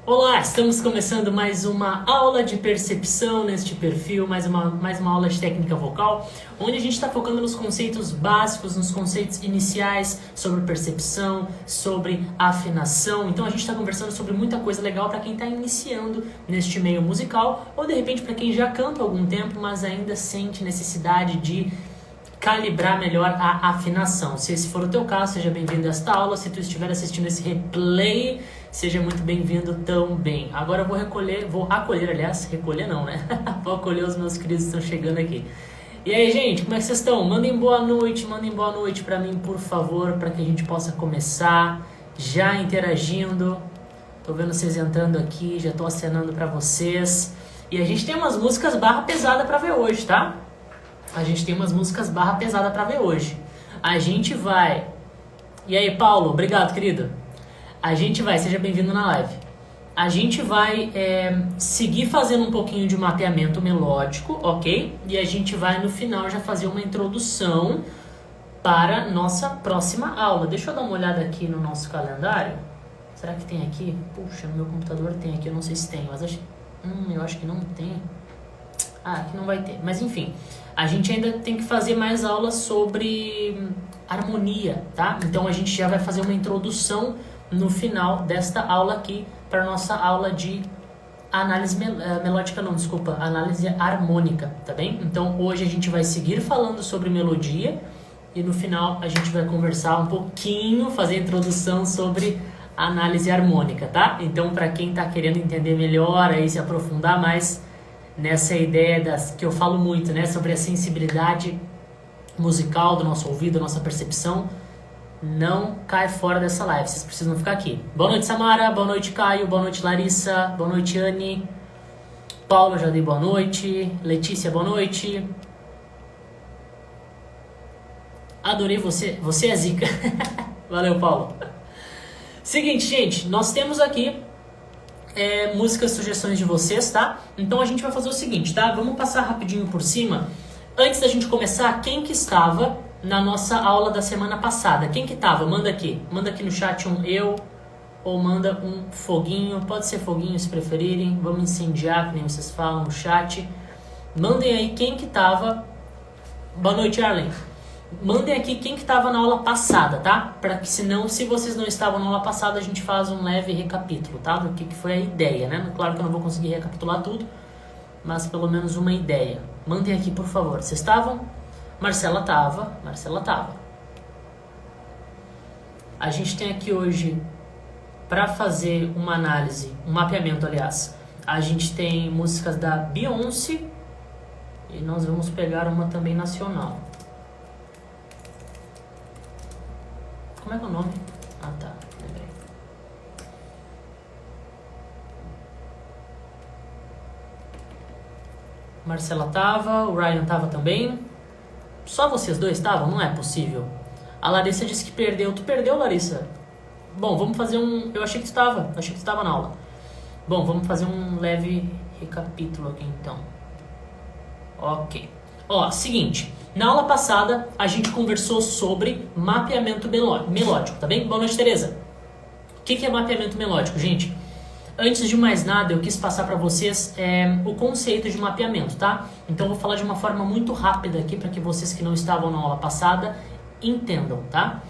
Olá, estamos começando mais uma aula de percepção neste perfil, mais uma aula de técnica vocal, onde a gente está focando nos conceitos básicos, nos conceitos iniciais sobre percepção, sobre afinação. Então a gente está conversando sobre muita coisa legal para quem está iniciando neste meio musical, ou de repente para quem já canta há algum tempo, mas ainda sente necessidade de calibrar melhor a afinação. Se esse for o teu caso, seja bem-vindo a esta aula. Se tu estiver assistindo esse replay, seja muito bem-vindo também. Agora eu vou vou acolher os meus queridos que estão chegando aqui. E aí, gente, como é que vocês estão? Mandem boa noite pra mim, por favor, para que a gente possa começar já interagindo. Tô vendo vocês entrando aqui, já tô acenando pra vocês. E a gente tem umas músicas barra pesada pra ver hoje, tá? A gente tem umas músicas barra pesada pra ver hoje. A gente vai... E aí, Paulo? Obrigado, querido. A gente vai... Seja bem-vindo na live. A gente vai seguir fazendo um pouquinho de mapeamento melódico, ok? E a gente vai, no final, já fazer uma introdução para nossa próxima aula. Deixa eu dar uma olhada aqui no nosso calendário. Será que tem aqui? Puxa, no meu computador tem aqui. Eu não sei se tem, mas eu acho que não tem. Ah, aqui não vai ter. Mas, enfim... A gente ainda tem que fazer mais aulas sobre harmonia, tá? Então a gente já vai fazer uma introdução no final desta aula aqui para nossa aula de análise análise harmônica, tá bem? Então hoje a gente vai seguir falando sobre melodia e no final a gente vai conversar um pouquinho, fazer a introdução sobre análise harmônica, tá? Então para quem tá querendo entender melhor, aí se aprofundar mais nessa ideia que eu falo muito, né, sobre a sensibilidade musical do nosso ouvido, da nossa percepção, não cai fora dessa live, vocês precisam ficar aqui. Boa noite, Samara, boa noite, Caio, boa noite, Larissa, boa noite, Anne, Paulo, já dei boa noite, Letícia, boa noite. Adorei você é zica. Valeu, Paulo. Seguinte, gente, nós temos aqui músicas, sugestões de vocês, tá? Então a gente vai fazer o seguinte, tá? Vamos passar rapidinho por cima. Antes da gente começar, quem que estava na nossa aula da semana passada? Quem que estava? Manda aqui no chat um eu, ou manda um foguinho, pode ser foguinho se preferirem. Vamos incendiar, como vocês falam no chat. Mandem aí quem que estava. Boa noite, Arlen. Mandem aqui quem que estava na aula passada, tá? Para que senão, se vocês não estavam na aula passada, a gente faz um leve recapítulo, tá? Do que foi a ideia, né? Claro que eu não vou conseguir recapitular tudo, mas pelo menos uma ideia. Mandem aqui, por favor. Vocês estavam? Marcela tava. A gente tem aqui hoje, para fazer uma análise, um mapeamento, aliás, a gente tem músicas da Beyoncé e nós vamos pegar uma também nacional. Como é que é o nome? Ah, tá. Lembrei. Marcela tava, o Ryan tava também. Só vocês dois estavam? Não é possível. A Larissa disse que perdeu. Tu perdeu, Larissa? Bom, vamos fazer um... Eu achei que tu estava na aula. Bom, vamos fazer um leve recapítulo aqui, então. Ok. Ó, seguinte... Na aula passada, a gente conversou sobre mapeamento melódico, tá bem? Boa noite, Tereza. O que é mapeamento melódico, gente? Antes de mais nada, eu quis passar para vocês o conceito de mapeamento, tá? Então, eu vou falar de uma forma muito rápida aqui, para que vocês que não estavam na aula passada entendam, tá?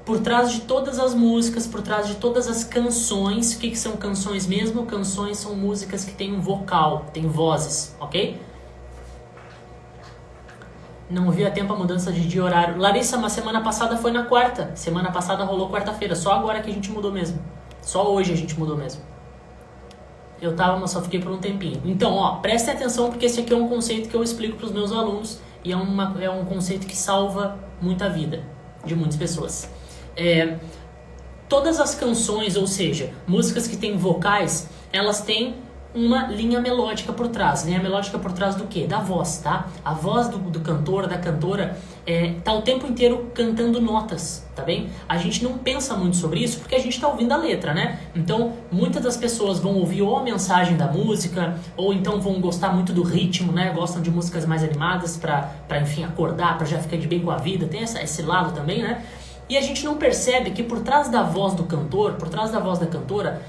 Por trás de todas as músicas, por trás de todas as canções, o que são canções mesmo? Canções são músicas que têm um vocal, têm vozes, ok? Não vi a tempo a mudança de dia e horário. Larissa, mas semana passada foi na quarta. Semana passada rolou quarta-feira. Só agora que a gente mudou mesmo. Só hoje a gente mudou mesmo. Eu tava, mas só fiquei por um tempinho. Então, ó, prestem atenção porque esse aqui é um conceito que eu explico para os meus alunos. E é um conceito que salva muita vida de muitas pessoas. Todas as canções, ou seja, músicas que têm vocais, elas têm uma linha melódica por trás. Linha melódica por trás do quê? Da voz, tá? A voz do cantor, da cantora, tá o tempo inteiro cantando notas, tá bem? A gente não pensa muito sobre isso porque a gente tá ouvindo a letra, né? Então, muitas das pessoas vão ouvir ou a mensagem da música, ou então vão gostar muito do ritmo, né? Gostam de músicas mais animadas pra enfim, acordar, pra já ficar de bem com a vida. Tem esse lado também, né? E a gente não percebe que por trás da voz do cantor, por trás da voz da cantora,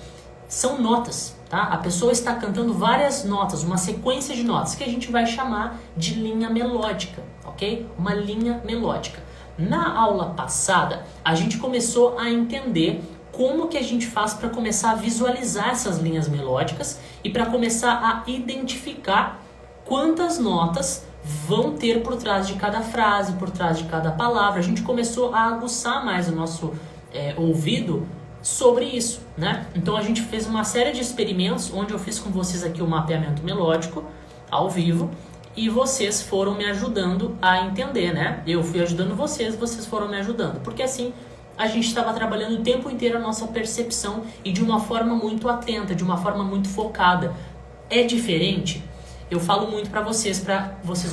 são notas, tá? A pessoa está cantando várias notas, uma sequência de notas, que a gente vai chamar de linha melódica, ok? Uma linha melódica. Na aula passada, a gente começou a entender como que a gente faz para começar a visualizar essas linhas melódicas e para começar a identificar quantas notas vão ter por trás de cada frase, por trás de cada palavra. A gente começou a aguçar mais o nosso ouvido sobre isso, né? Então a gente fez uma série de experimentos onde eu fiz com vocês aqui o mapeamento melódico ao vivo e vocês foram me ajudando a entender, né? Eu fui ajudando vocês, vocês foram me ajudando, porque assim a gente estava trabalhando o tempo inteiro a nossa percepção e de uma forma muito atenta, de uma forma muito focada. É diferente. Eu falo muito para vocês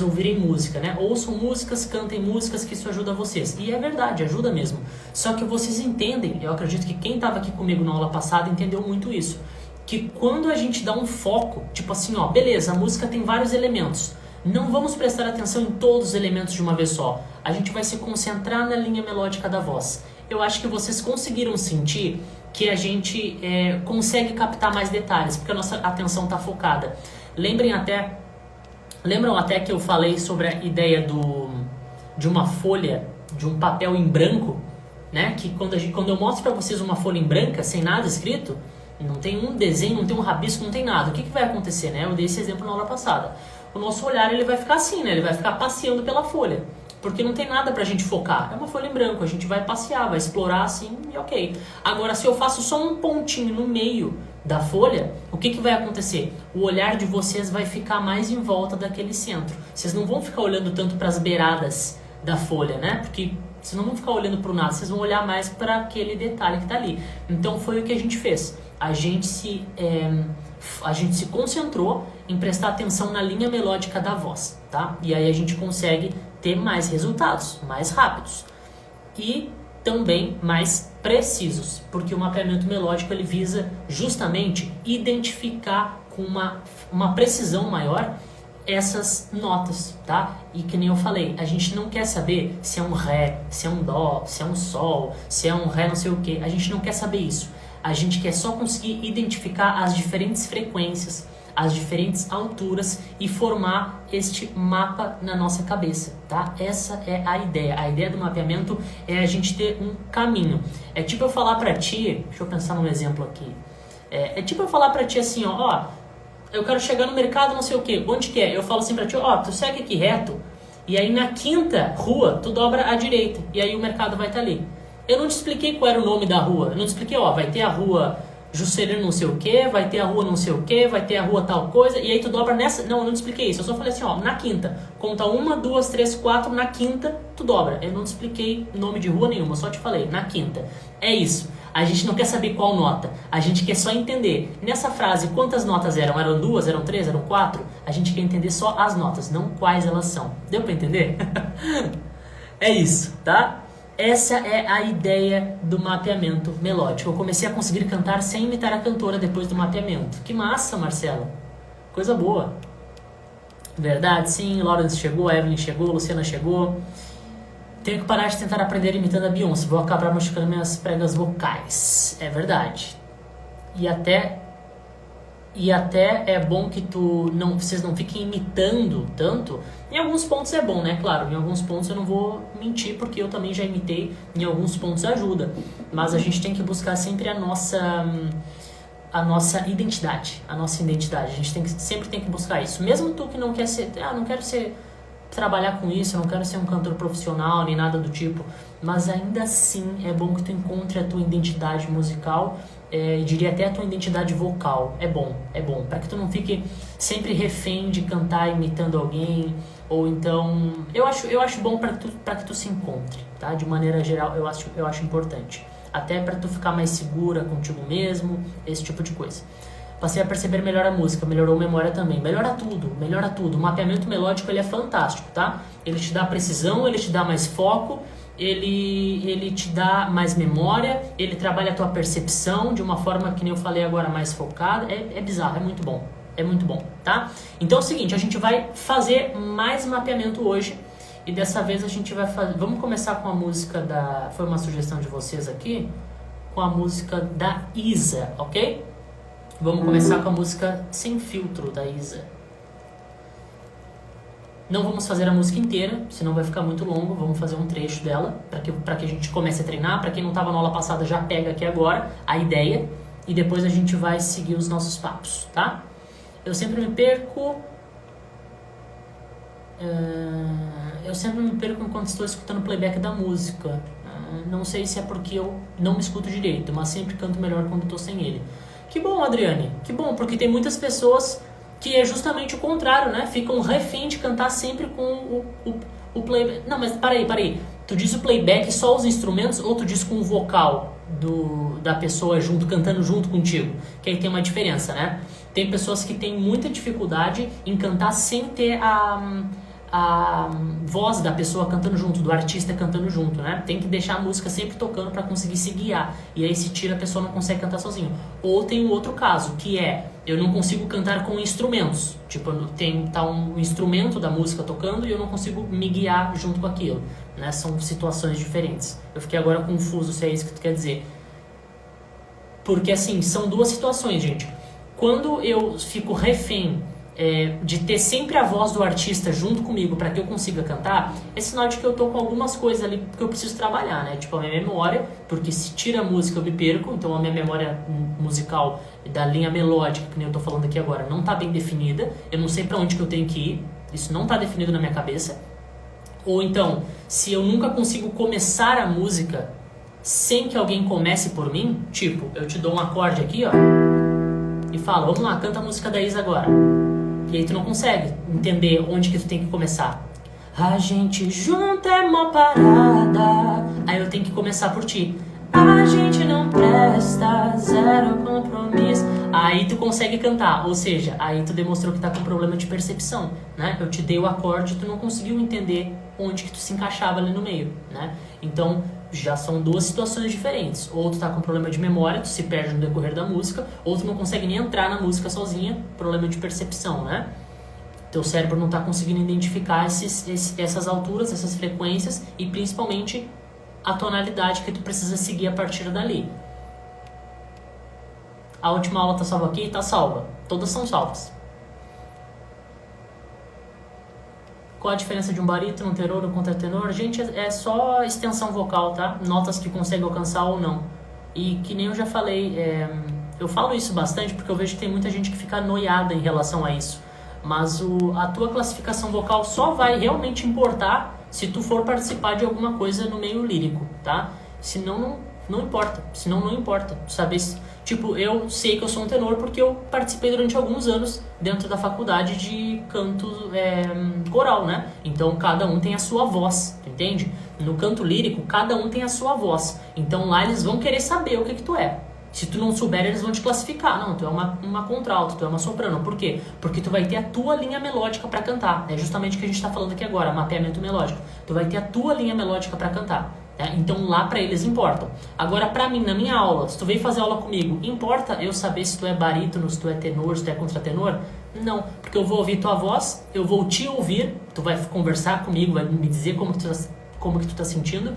ouvirem música, né? Ouçam músicas, cantem músicas, que isso ajuda vocês. E é verdade, ajuda mesmo. Só que vocês entendem, eu acredito que quem estava aqui comigo na aula passada entendeu muito isso, que quando a gente dá um foco, tipo assim, ó, beleza, a música tem vários elementos, não vamos prestar atenção em todos os elementos de uma vez só. A gente vai se concentrar na linha melódica da voz. Eu acho que vocês conseguiram sentir que a gente consegue captar mais detalhes, porque a nossa atenção está focada. Lembram até que eu falei sobre a ideia de uma folha, de um papel em branco, né? Que quando eu mostro para vocês uma folha em branca, sem nada escrito, não tem um desenho, não tem um rabisco, não tem nada. O que vai acontecer, né? Eu dei esse exemplo na aula passada. O nosso olhar ele vai ficar assim, né? Ele vai ficar passeando pela folha, porque não tem nada pra gente focar. É uma folha em branco, a gente vai passear, vai explorar assim e ok. Agora, se eu faço só um pontinho no meio da folha, o que vai acontecer? O olhar de vocês vai ficar mais em volta daquele centro. Vocês não vão ficar olhando tanto para as beiradas da folha, né? Porque vocês não vão ficar olhando para o nada, vocês vão olhar mais para aquele detalhe que está ali. Então foi o que a gente fez. A gente se concentrou em prestar atenção na linha melódica da voz, tá? E aí a gente consegue ter mais resultados, mais rápidos. E também mais precisos, porque o mapeamento melódico ele visa justamente identificar com uma precisão maior essas notas, tá? E que nem eu falei, a gente não quer saber se é um ré, se é um dó, se é um sol, se é um ré não sei o que, a gente não quer saber isso. A gente quer só conseguir identificar as diferentes frequências, as diferentes alturas e formar este mapa na nossa cabeça, tá? Essa é a ideia. A ideia do mapeamento é a gente ter um caminho. É tipo eu falar pra ti, deixa eu pensar num exemplo aqui. É tipo eu falar pra ti assim, ó, eu quero chegar no mercado não sei o que, onde que é? Eu falo assim pra ti, ó, tu segue aqui reto e aí na quinta rua tu dobra à direita e aí o mercado vai estar ali. Eu não te expliquei qual era o nome da rua, eu não te expliquei, ó, vai ter a rua Juscelino não sei o que, vai ter a rua não sei o que, vai ter a rua tal coisa, e aí tu dobra nessa... Não, eu não te expliquei isso, eu só falei assim, ó, na quinta, conta 1, 2, 3, 4, na quinta tu dobra. Eu não te expliquei nome de rua nenhuma, só te falei, na quinta. É isso, a gente não quer saber qual nota, a gente quer só entender. Nessa frase, quantas notas eram? Eram 2, eram 3, eram 4? A gente quer entender só as notas, não quais elas são. Deu pra entender? É isso, tá? Essa é a ideia do mapeamento melódico. Eu comecei a conseguir cantar sem imitar a cantora depois do mapeamento. Que massa, Marcelo. Coisa boa. Verdade, sim. Lawrence chegou, a Evelyn chegou, a Luciana chegou. Tenho que parar de tentar aprender imitando a Beyoncé. Vou acabar machucando minhas pregas vocais. É verdade. E até é bom que vocês não fiquem imitando tanto. Em alguns pontos é bom, né? Claro, em alguns pontos eu não vou mentir, porque eu também já imitei. Em alguns pontos ajuda. Mas a gente tem que buscar sempre a nossa identidade. A nossa identidade. A gente sempre tem que buscar isso. Mesmo tu que não quer ser... não quero trabalhar com isso, eu não quero ser um cantor profissional, nem nada do tipo. Mas ainda assim é bom que tu encontre a tua identidade musical, diria até a tua identidade vocal. É bom, para que tu não fique sempre refém de cantar imitando alguém, ou então... Eu acho bom para que tu se encontre, tá? De maneira geral, eu acho importante. Até para tu ficar mais segura contigo mesmo, esse tipo de coisa. Passei a perceber melhor a música, melhorou a memória também. Melhora tudo. O mapeamento melódico ele é fantástico, tá? Ele te dá precisão, ele te dá mais foco, ele te dá mais memória, ele trabalha a tua percepção de uma forma que nem eu falei agora, mais focada. É bizarro, é muito bom, tá? Então é o seguinte, a gente vai fazer mais mapeamento hoje e dessa vez a gente vai fazer... Vamos começar com a música foi uma sugestão de vocês aqui, com a música da Isa, ok? Vamos começar com a música Sem Filtro, da Isa. Não vamos fazer a música inteira, senão vai ficar muito longo. Vamos fazer um trecho dela, para que a gente comece a treinar. Para quem não estava na aula passada, já pega aqui agora a ideia. E depois a gente vai seguir os nossos papos, tá? Eu sempre me perco... enquanto estou escutando o playback da música. Não sei se é porque eu não me escuto direito, mas sempre canto melhor quando estou sem ele. Que bom, Adriane. Que bom, porque tem muitas pessoas... que é justamente o contrário, né? Ficam refém de cantar sempre com o playback. Não, mas peraí. Tu diz o playback só os instrumentos ou tu diz com o vocal da pessoa junto, cantando junto contigo? Que aí tem uma diferença, né? Tem pessoas que têm muita dificuldade em cantar sem ter a voz da pessoa cantando junto, do artista cantando junto, né? Tem que deixar a música sempre tocando para conseguir se guiar. E aí se tira, a pessoa não consegue cantar sozinho. Ou tem um outro caso, que é... eu não consigo cantar com instrumentos. Tipo, tá um instrumento da música tocando e eu não consigo me guiar junto com aquilo, né? São situações diferentes. Eu fiquei agora confuso se é isso que tu quer dizer. Porque, assim, são duas situações, gente. Quando eu fico refém de ter sempre a voz do artista junto comigo para que eu consiga cantar, é sinal de que eu tô com algumas coisas ali que eu preciso trabalhar, né? Tipo, a minha memória, porque se tira a música eu me perco, então a minha memória musical da linha melódica, que nem eu tô falando aqui agora, não tá bem definida, eu não sei para onde que eu tenho que ir, isso não tá definido na minha cabeça. Ou então, se eu nunca consigo começar a música sem que alguém comece por mim, tipo, eu te dou um acorde aqui, ó, e falo, vamos lá, canta a música da Isa agora. E aí tu não consegue entender onde que tu tem que começar. A gente junto é uma parada. Aí eu tenho que começar por ti. A gente não presta, zero compromisso. Aí tu consegue cantar, ou seja, aí tu demonstrou que tá com problema de percepção, né? Eu te dei o acorde e tu não conseguiu entender onde que tu se encaixava ali no meio, né? Então, já são duas situações diferentes. Ou tu tá com problema de memória, tu se perde no decorrer da música, ou tu não consegue nem entrar na música sozinha, problema de percepção, né? Teu cérebro não tá conseguindo identificar essas alturas, essas frequências e principalmente a tonalidade que tu precisa seguir a partir dali. A última aula tá salva aqui? Tá salva. Todas são salvas. Qual a diferença de um barítono, um tenor, um contratenor? Gente, é só extensão vocal, tá? Notas que consegue alcançar ou não. E que nem eu já falei, eu falo isso bastante porque eu vejo que tem muita gente que fica noiada em relação a isso. Mas a tua classificação vocal só vai realmente importar se tu for participar de alguma coisa no meio lírico, tá? Senão não importa. Senão não importa. Saber tipo, eu sei que eu sou um tenor porque eu participei durante alguns anos dentro da faculdade de canto coral, né? Então cada um tem a sua voz, entende? No canto lírico, cada um tem a sua voz. Então lá eles vão querer saber o que tu é. Se tu não souber, eles vão te classificar. Não, tu é uma contralto, tu é uma soprano. Por quê? Porque tu vai ter a tua linha melódica para cantar. É justamente o que a gente tá falando aqui agora, mapeamento melódico. Tu vai ter a tua linha melódica para cantar. Então lá para eles importa. Agora para mim, na minha aula, se tu veio fazer aula comigo, importa eu saber se tu é barítono, se tu é tenor, se tu é contratenor? Não, porque eu vou ouvir tua voz, eu vou te ouvir, tu vai conversar comigo, vai me dizer como que tu tá sentindo,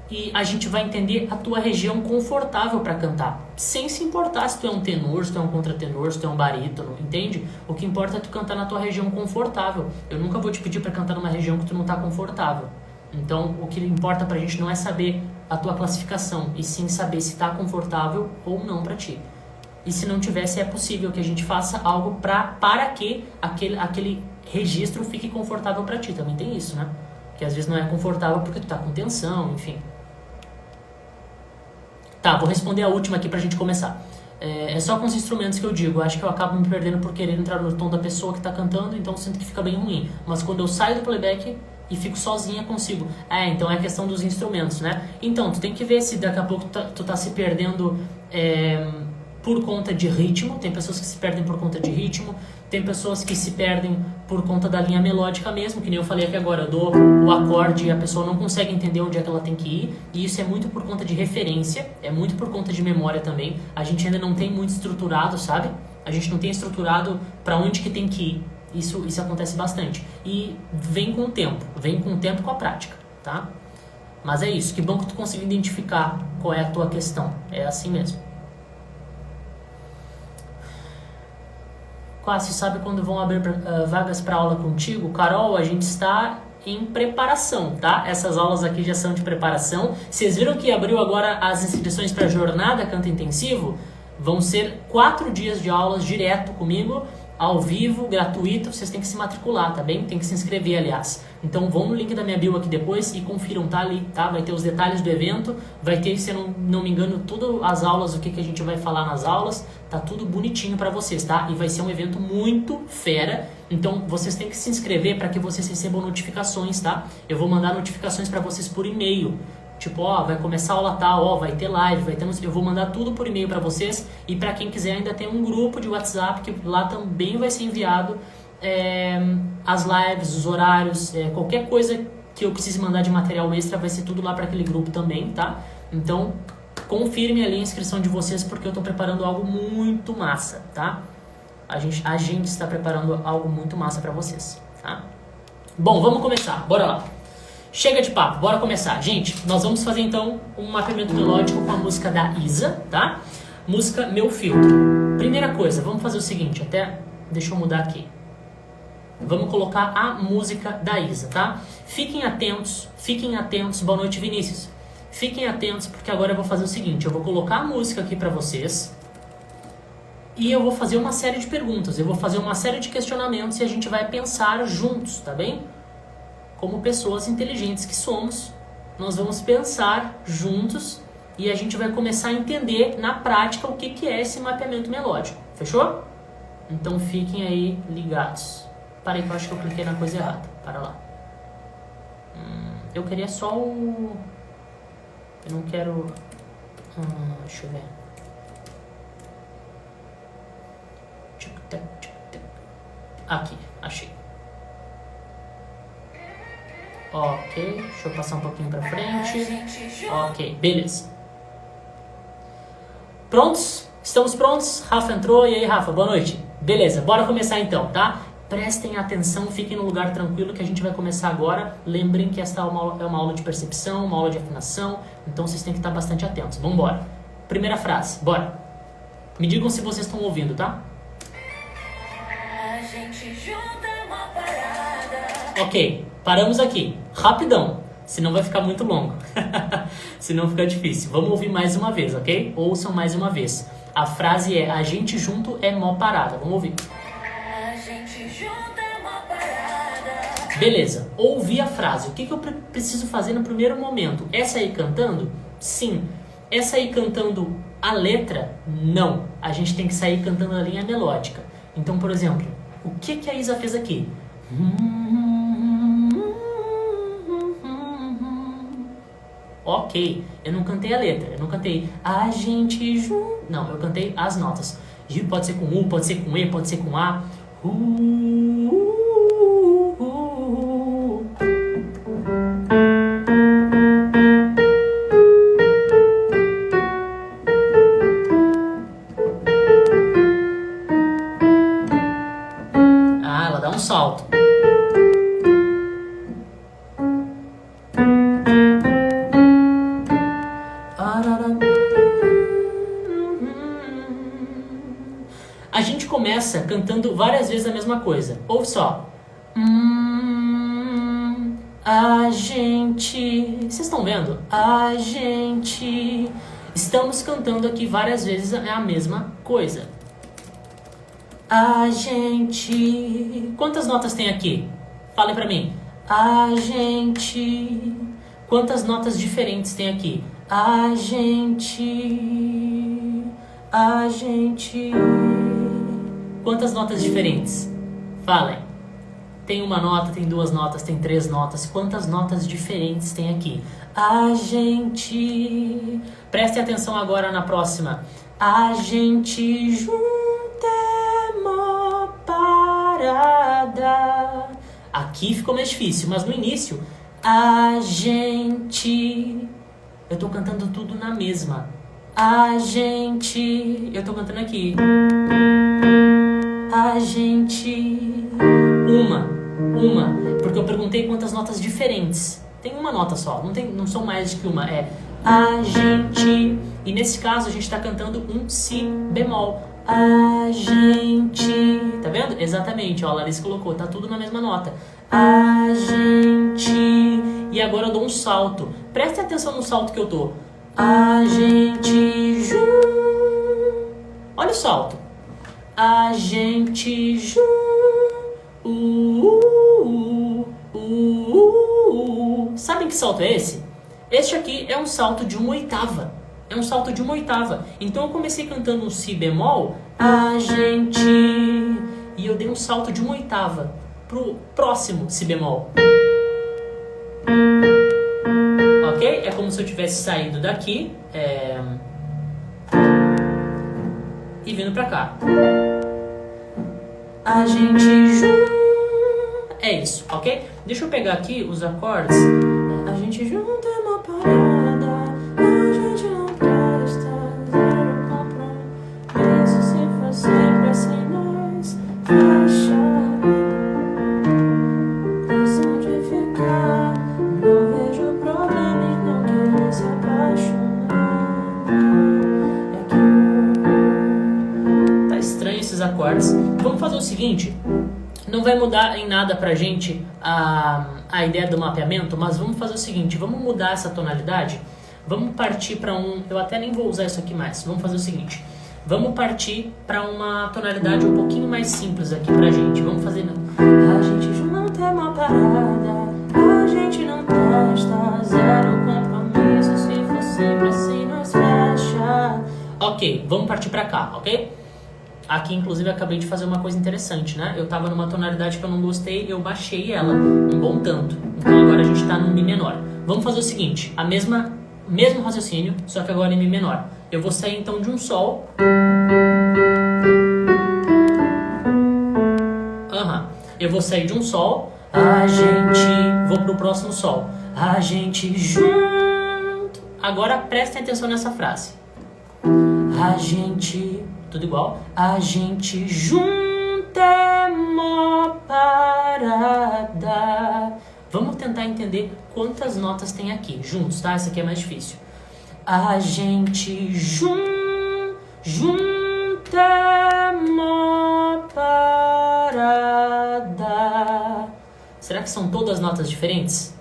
e a gente vai entender a tua região confortável para cantar, sem se importar se tu é um tenor, se tu é um contratenor, se tu é um barítono, entende? O que importa é tu cantar na tua região confortável. Eu nunca vou te pedir para cantar numa região que tu não tá confortável. Então, o que importa pra gente não é saber a tua classificação, e sim saber se tá confortável ou não pra ti. E se não tivesse, é possível que a gente faça algo para que aquele registro fique confortável pra ti. Também tem isso, né? Que às vezes não é confortável porque tu tá com tensão, enfim. Tá, vou responder a última aqui pra gente começar. É só com os instrumentos que eu digo. Acho que eu acabo me perdendo por querer entrar no tom da pessoa que tá cantando, então eu sinto que fica bem ruim. Mas quando eu saio do playback e fico sozinha consigo. Então é questão dos instrumentos, né? Então, tu tem que ver se daqui a pouco tu tá se perdendo por conta de ritmo. Tem pessoas que se perdem por conta de ritmo. Tem pessoas que se perdem por conta da linha melódica mesmo, que nem eu falei aqui agora. Eu dou o acorde e a pessoa não consegue entender onde é que ela tem que ir. E isso é muito por conta de referência, é muito por conta de memória também. A gente ainda não tem muito estruturado, sabe? A gente não tem estruturado para onde que tem que ir. Isso acontece bastante. E vem com o tempo e com a prática, tá? Mas é isso, que bom que tu conseguiu identificar qual é a tua questão. É assim mesmo. Quase sabe quando vão abrir vagas para aula contigo? Carol, a gente está em preparação, tá? Essas aulas aqui já são de preparação. Vocês viram que abriu agora as inscrições para a jornada Canto Intensivo? Vão ser 4 dias de aulas direto comigo, ao vivo, gratuito. Vocês têm que se matricular, tá bem? Tem que se inscrever, aliás. Então vão no link da minha bio aqui depois e confiram, tá ali, tá? Vai ter os detalhes do evento, vai ter, se eu não me engano, todas as aulas, o que a gente vai falar nas aulas, tá tudo bonitinho pra vocês, tá? E vai ser um evento muito fera, então vocês têm que se inscrever para que vocês recebam notificações, tá? Eu vou mandar notificações para vocês por e-mail. Tipo, ó, vai começar a aula tal, ó, vai ter live, vai ter... Eu vou mandar tudo por e-mail pra vocês. E pra quem quiser ainda tem um grupo de WhatsApp que lá também vai ser enviado as lives, os horários, qualquer coisa que eu precise mandar de material extra vai ser tudo lá pra aquele grupo também, tá? Então, confirme ali a inscrição de vocês porque eu tô preparando algo muito massa, tá? A gente está preparando algo muito massa pra vocês, tá? Bom, vamos começar, bora lá. Chega de papo, bora começar. Gente, nós vamos fazer então um mapeamento melódico com a música da Isa, tá? Música Meu Filtro. Primeira coisa, vamos fazer o seguinte, deixa eu mudar aqui. Vamos colocar a música da Isa, tá? Fiquem atentos. Boa noite, Vinícius. Fiquem atentos porque agora eu vou fazer o seguinte, eu vou colocar a música aqui pra vocês e eu vou fazer uma série de perguntas, eu vou fazer uma série de questionamentos e a gente vai pensar juntos, tá bem? Como pessoas inteligentes que somos, nós vamos pensar juntos e a gente vai começar a entender na prática o que é esse mapeamento melódico. Fechou? Então fiquem aí ligados. Parei que eu acho que eu cliquei na coisa errada. Para lá. Eu queria só o... Eu não quero... deixa eu ver. Aqui, achei. Ok, deixa eu passar um pouquinho pra frente. Ok, beleza. Prontos? Estamos prontos? Rafa entrou. E aí, Rafa, boa noite. Beleza, bora começar então, tá? Prestem atenção, fiquem no lugar tranquilo que a gente vai começar agora. Lembrem que esta é uma aula de percepção, uma aula de afinação, então vocês têm que estar bastante atentos. Vamos embora. Primeira frase, bora. Me digam se vocês estão ouvindo, tá? A gente junta uma parada. Ok, paramos aqui. Rapidão, senão vai ficar muito longo. Senão fica difícil. Vamos ouvir mais uma vez, ok? Ouçam mais uma vez. A frase é: a gente junto é mó parada. Vamos ouvir. A gente junto é mó parada. Beleza, ouvi a frase. O que eu preciso fazer no primeiro momento? Essa aí cantando? Sim. Essa aí cantando a letra? Não. A gente tem que sair cantando a linha melódica. Então, por exemplo, o que a Isa fez aqui? Ok, eu não cantei a letra, eu não cantei a gente junto. Não, eu cantei as notas. Pode ser com U, pode ser com E, pode ser com A. Ah, ela dá um salto. A gente começa cantando várias vezes a mesma coisa. Ouve só. A gente... Vocês estão vendo? A gente... Estamos cantando aqui várias vezes a mesma coisa. A gente... Quantas notas tem aqui? Falem pra mim. A gente... Quantas notas diferentes tem aqui? A gente... Quantas notas diferentes? Falem. Tem uma nota, tem duas notas, tem três notas. Quantas notas diferentes tem aqui? A gente... Prestem atenção agora na próxima. A gente junta é mó parada. Aqui ficou mais difícil, mas no início... A gente... Eu tô cantando tudo na mesma. A gente... Eu tô cantando aqui. A gente... Uma. Porque eu perguntei quantas notas diferentes. Tem uma nota só. Não são mais que uma. É a gente... E nesse caso a gente tá cantando um si bemol. A gente... tá vendo? Exatamente, ó, a Larissa colocou, tá tudo na mesma nota. A gente... E agora eu dou um salto. Preste atenção no salto que eu tô. A gente Olha o salto. A gente Sabem que salto é esse? Este aqui é um salto de uma oitava. É um salto de uma oitava. Então eu comecei cantando um si bemol, a gente... E eu dei um salto de uma oitava pro próximo si bemol. Ok? É como se eu tivesse saído daqui e vindo pra cá. A gente É isso, ok? Deixa eu pegar aqui os acordes. A gente junta uma parada, a gente não presta, zero compromisso, se for sempre sem nós, fecha pressão de ficar, não vejo problema em não querer se apaixonar. Tá estranho esses acordes. Vamos fazer o seguinte. Não vai mudar em nada pra gente a ideia do mapeamento, mas vamos fazer o seguinte, vamos mudar essa tonalidade, vamos partir pra eu até nem vou usar isso aqui mais, vamos fazer o seguinte, vamos partir pra uma tonalidade um pouquinho mais simples aqui pra gente, vamos fazer... A gente junta é uma parada, a gente não presta, zero compromisso, se for sempre assim nós fecha. Ok, vamos partir pra cá, ok? Aqui, inclusive, eu acabei de fazer uma coisa interessante, né? Eu tava numa tonalidade que eu não gostei, eu baixei ela um bom tanto. Então agora a gente tá no Mi menor. Vamos fazer o seguinte, mesmo raciocínio, só que agora em Mi menor. Eu vou sair então de um Sol. Eu vou sair de um Sol. Vou pro próximo Sol. A gente junto. Agora prestem atenção nessa frase. A gente... Tudo igual. A gente junta é mó parada. Vamos tentar entender quantas notas tem aqui. Juntos, tá? Essa aqui é mais difícil. A gente junta é mó parada. Será que são todas notas diferentes?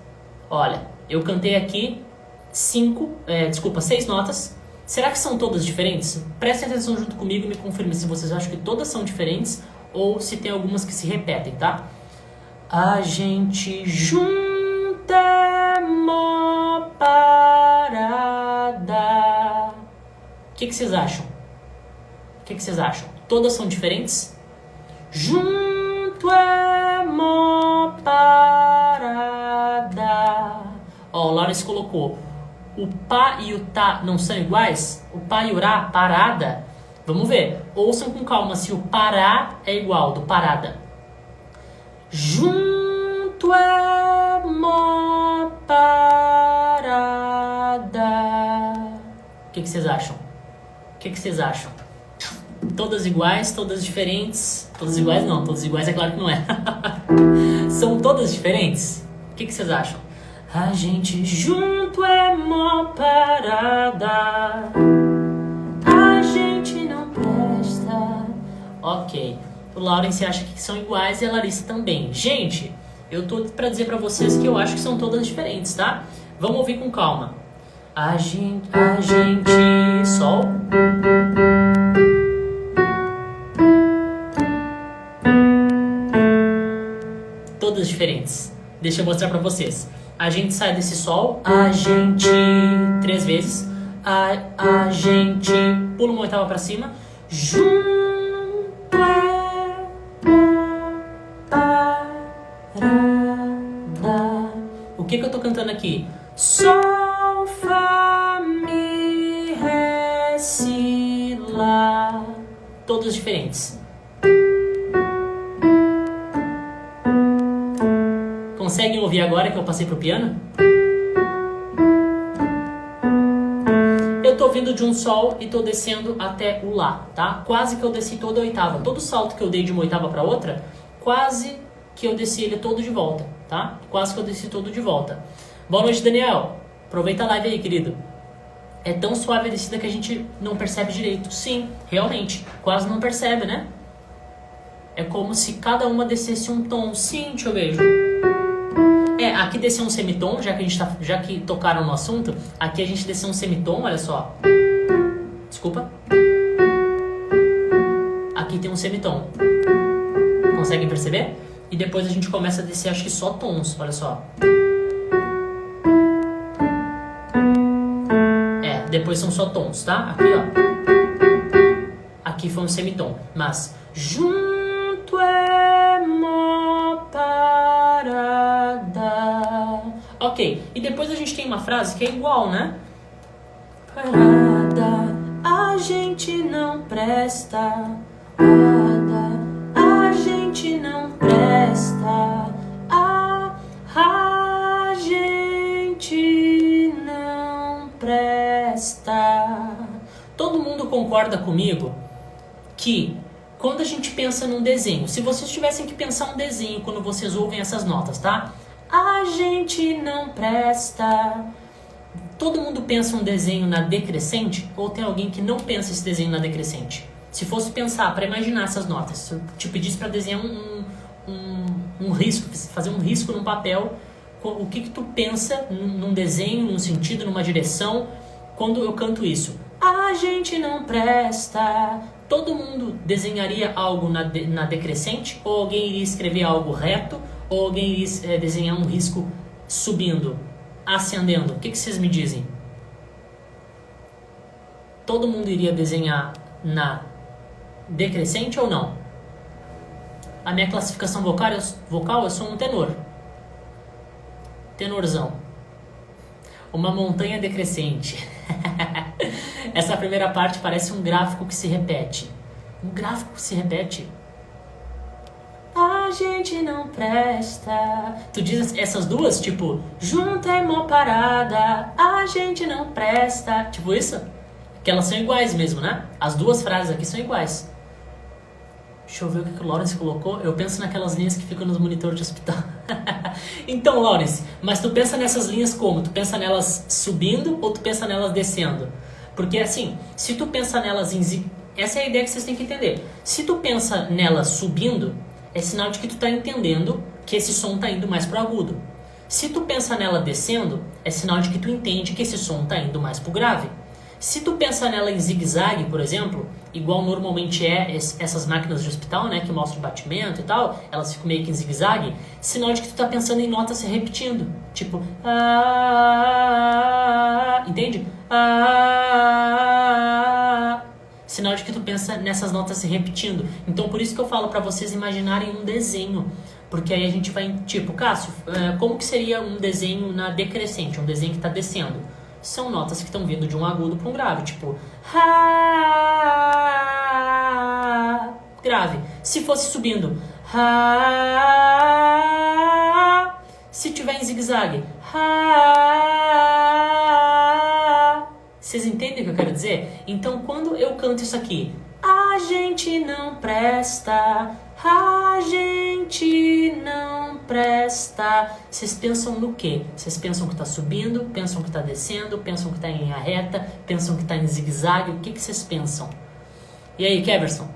Olha, eu cantei aqui 6 notas. Será que são todas diferentes? Prestem atenção junto comigo e me confirme se vocês acham que todas são diferentes ou se tem algumas que se repetem, tá? A gente junta é mó parada. O que vocês acham? O que vocês acham? Todas são diferentes? Junto é mó parada. Ó, o Lawrence colocou... O pá e o tá não são iguais? O pá e o rá, parada? Vamos ver. Ouçam com calma se o pará é igual do parada. Junto é mó parada. O que vocês acham? O que vocês acham? Todas iguais, todas diferentes? Todas iguais não, todas iguais é claro que não é. São todas diferentes? O que vocês acham? A gente junto é mó parada, a gente não presta. Ok, o Lawrence acha que são iguais e a Larissa também. Gente, eu tô pra dizer pra vocês que eu acho que são todas diferentes, tá? Vamos ouvir com calma. A gente, Sol. Todas diferentes. Deixa eu mostrar pra vocês. A gente sai desse Sol, a gente 3 vezes, a gente pula uma oitava pra cima, junto é parada. O que eu tô cantando aqui? Sol, Fá, Mi, Ré, Si, Lá. Todas diferentes. Conseguem ouvir agora que eu passei pro piano? Eu tô vindo de um Sol e tô descendo até o Lá, tá? Quase que eu desci toda a oitava. Todo salto que eu dei de uma oitava pra outra, quase que eu desci ele todo de volta, tá? Quase que eu desci todo de volta. Boa noite, Daniel. Aproveita a live aí, querido. É tão suave a descida que a gente não percebe direito. Sim, realmente. Quase não percebe, né? É como se cada uma descesse um tom. Sim, deixa eu ver. Aqui desceu um semitom, já que tocaram no assunto, aqui a gente desceu um semitom, olha só. Desculpa. Aqui tem um semitom. Conseguem perceber? E depois a gente começa a descer, acho que só tons, olha só. Depois são só tons, tá? Aqui, ó. Aqui foi um semitom. Mas junto é mó parada. Ok. E depois a gente tem uma frase que é igual, né? Parada, a gente não presta. Parada, a gente não presta. A gente não presta. Todo mundo concorda comigo que quando a gente pensa num desenho, se vocês tivessem que pensar um desenho quando vocês ouvem essas notas, tá? A gente não presta. Todo mundo pensa um desenho na decrescente ou tem alguém que não pensa esse desenho na decrescente? Se fosse pensar, para imaginar essas notas, se eu te pedisse para desenhar um risco, fazer um risco num papel, o que tu pensa num desenho, num sentido, numa direção, quando eu canto isso? A gente não presta. Todo mundo desenharia algo na decrescente? Ou alguém iria escrever algo reto? Ou alguém iria desenhar um risco subindo, ascendendo? O que vocês me dizem? Todo mundo iria desenhar na decrescente ou não? A minha classificação vocal eu sou um tenor. Tenorzão. Uma montanha decrescente. Essa primeira parte parece um gráfico que se repete. Um gráfico que se repete. A gente não presta. Tu diz essas duas, tipo, junto é mó parada, a gente não presta. Tipo isso? Que elas são iguais mesmo, né? As duas frases aqui são iguais. Deixa eu ver o que o Lawrence colocou. Eu penso naquelas linhas que ficam nos monitores de hospital. Então, Lawrence, mas tu pensa nessas linhas como? Tu pensa nelas subindo ou tu pensa nelas descendo? Porque assim, se tu pensa nelas essa é a ideia que vocês têm que entender. Se tu pensa nelas subindo, é sinal de que tu tá entendendo que esse som tá indo mais pro agudo. Se tu pensa nela descendo, é sinal de que tu entende que esse som tá indo mais pro grave. Se tu pensa nela em zigue-zague, por exemplo, igual normalmente essas máquinas de hospital, né, que mostram batimento e tal, elas ficam meio que em zigue-zague, sinal de que tu tá pensando em notas se repetindo. Tipo, entende? Sinal de que tu pensa nessas notas se repetindo. Então por isso que eu falo pra vocês imaginarem um desenho. Porque aí a gente vai, tipo, Cássio, como que seria um desenho na decrescente, um desenho que tá descendo? São notas que estão vindo de um agudo para um grave, tipo grave. Se fosse subindo, se tiver em zigue-zague, vocês entendem o que eu quero dizer? Então quando eu canto isso aqui, a gente não presta, a gente não presta. Vocês pensam no quê? Vocês pensam que tá subindo, pensam que tá descendo, pensam que tá em linha reta, pensam que tá em zigue-zague? O que vocês pensam? E aí, Keverson?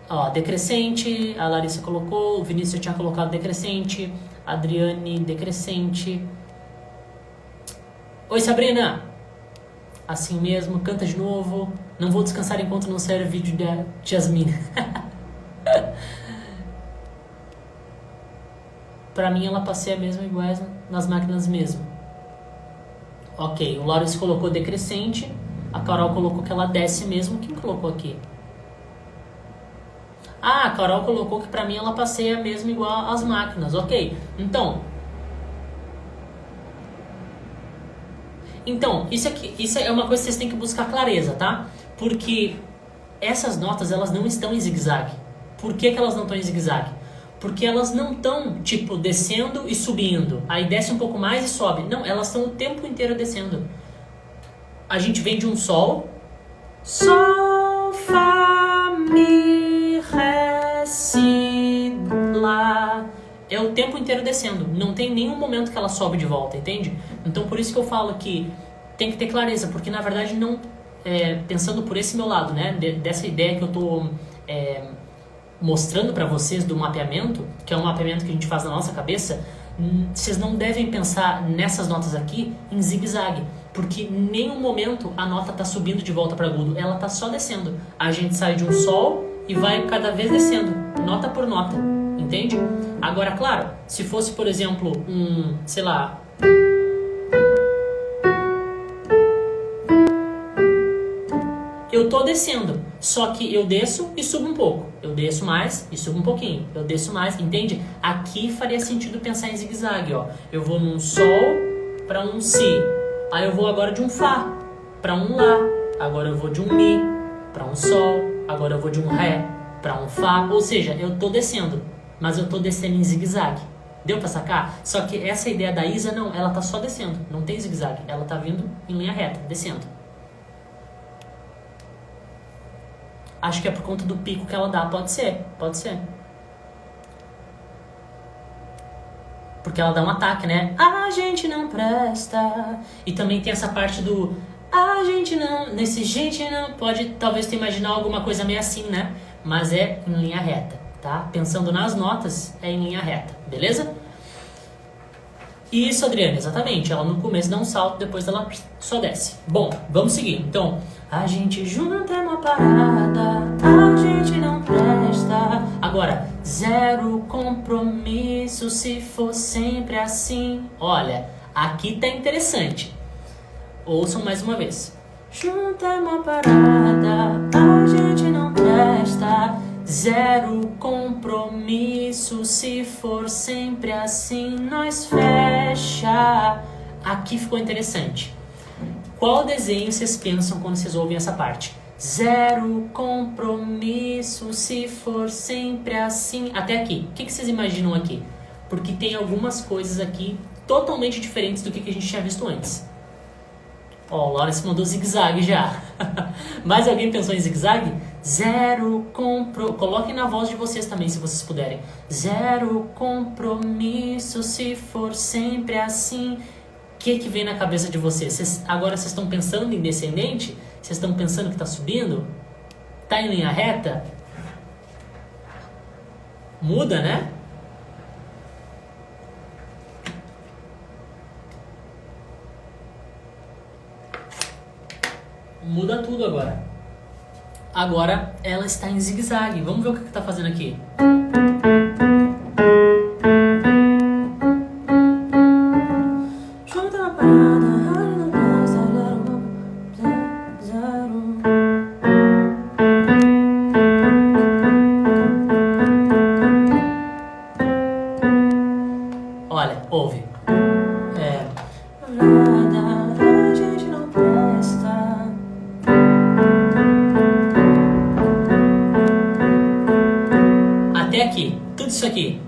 Ó, decrescente, a Larissa colocou, o Vinícius tinha colocado decrescente, a Adriane decrescente. Oi, Sabrina! Assim mesmo, canta de novo. Não vou descansar enquanto não sair o vídeo da Jasmine. Pra mim ela passeia mesmo iguais nas máquinas mesmo. Ok, o Lawrence colocou decrescente. A Carol colocou que ela desce mesmo. Quem colocou aqui? Ah, a Carol colocou que pra mim ela passeia mesmo igual às máquinas. Ok, então, isso é uma coisa que vocês têm que buscar clareza, tá? Porque essas notas, elas não estão em zigue-zague. Por que elas não estão em zigue-zague? Porque elas não estão, tipo, descendo e subindo. Aí desce um pouco mais e sobe. Não, elas estão o tempo inteiro descendo. A gente vem de um sol. Sol, Fá, Mi, Ré, Si, Lá. É o tempo inteiro descendo. Não tem nenhum momento que ela sobe de volta, entende? Então por isso que eu falo que tem que ter clareza. Porque na verdade não... pensando por esse meu lado, né? Dessa ideia que eu tô mostrando para vocês do mapeamento, que é um mapeamento que a gente faz na nossa cabeça, vocês não devem pensar nessas notas aqui em zigue-zague, porque em nenhum momento a nota está subindo de volta para agudo, ela está só descendo. A gente sai de um sol e vai cada vez descendo, nota por nota, entende? Agora, claro, se fosse, por exemplo, sei lá... Eu tô descendo, só que eu desço e subo um pouco. Eu desço mais e subo um pouquinho. Eu desço mais, entende? Aqui faria sentido pensar em zigue-zague, ó. Eu vou num sol para um si. Aí eu vou agora de um fá para um lá. Agora eu vou de um mi para um sol. Agora eu vou de um ré para um fá. Ou seja, eu tô descendo, mas eu tô descendo em zigue-zague. Deu pra sacar? Só que essa ideia da Isa, não, ela tá só descendo. Não tem zigue-zague. Ela tá vindo em linha reta, descendo. Acho que é por conta do pico que ela dá. Pode ser, pode ser. Porque ela dá um ataque, né? A gente não presta. E também tem essa parte do... A gente não... Nesse gente não... Pode talvez tu imaginar alguma coisa meio assim, né? Mas é em linha reta, tá? Pensando nas notas, é em linha reta. Beleza? Isso, Adriana, exatamente. Ela no começo dá um salto, depois ela só desce. Bom, vamos seguir. Então... A gente junta uma parada, a gente não presta. Agora, zero compromisso se for sempre assim. Olha, aqui tá interessante. Ouçam mais uma vez. Junta uma parada, a gente não presta. Zero compromisso se for sempre assim. Nós fecha. Aqui ficou interessante. Qual desenho vocês pensam quando vocês ouvem essa parte? Zero compromisso se for sempre assim. Até aqui. O que vocês imaginam aqui? Porque tem algumas coisas aqui totalmente diferentes do que a gente tinha visto antes. Ó, o Lawrence mandou zigue-zague já. Mais alguém pensou em zigue-zague? Zero compromisso. Coloquem na voz de vocês também, se vocês puderem. Zero compromisso se for sempre assim. O que vem na cabeça de vocês? Agora vocês estão pensando em descendente? Vocês estão pensando que está subindo? Está em linha reta? Muda, né? Muda tudo agora. Agora ela está em zigue-zague. Vamos ver o que está fazendo aqui. Olha, ouve. A gente não presta. Até aqui. Tudo isso aqui.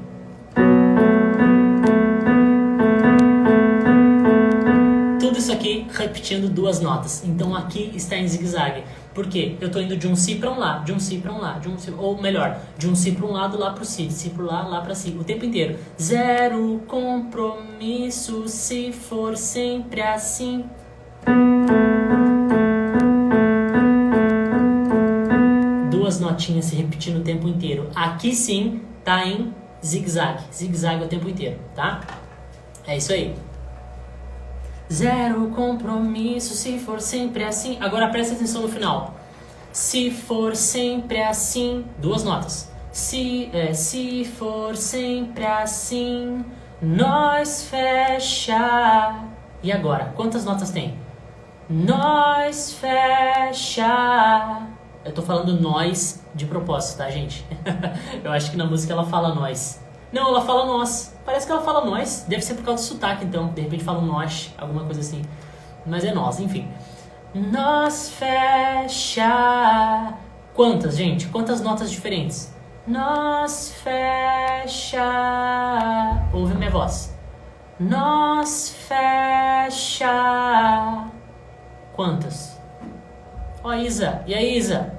Tudo isso aqui repetindo duas notas. Então aqui está em zigue-zague. Por quê? Eu estou indo de um si para um lá, de um si para um lá, de um si, ou melhor, de um si para um lado, lá para o si, de si para lá, lá para si, o tempo inteiro. Zero compromisso se for sempre assim. Duas notinhas se repetindo o tempo inteiro. Aqui sim tá em zigue-zague, zigue-zague o tempo inteiro, tá? É isso aí. Zero compromisso se for sempre assim. Agora presta atenção no final. Se for sempre assim, duas notas. Se for sempre assim, nós fecha. E agora? Quantas notas tem? Nós fecha. Eu tô falando nós de propósito, tá, gente? Eu acho que na música ela fala nós. Não, ela fala nós. Parece que ela fala nós. Deve ser por causa do sotaque, então. De repente fala nós, alguma coisa assim. Mas é nós, enfim. Nós fecha. Quantas, gente? Quantas notas diferentes? Nós fecha. Ouve minha voz. Nós fecha. Quantas? Ó, Isa. E aí, Isa?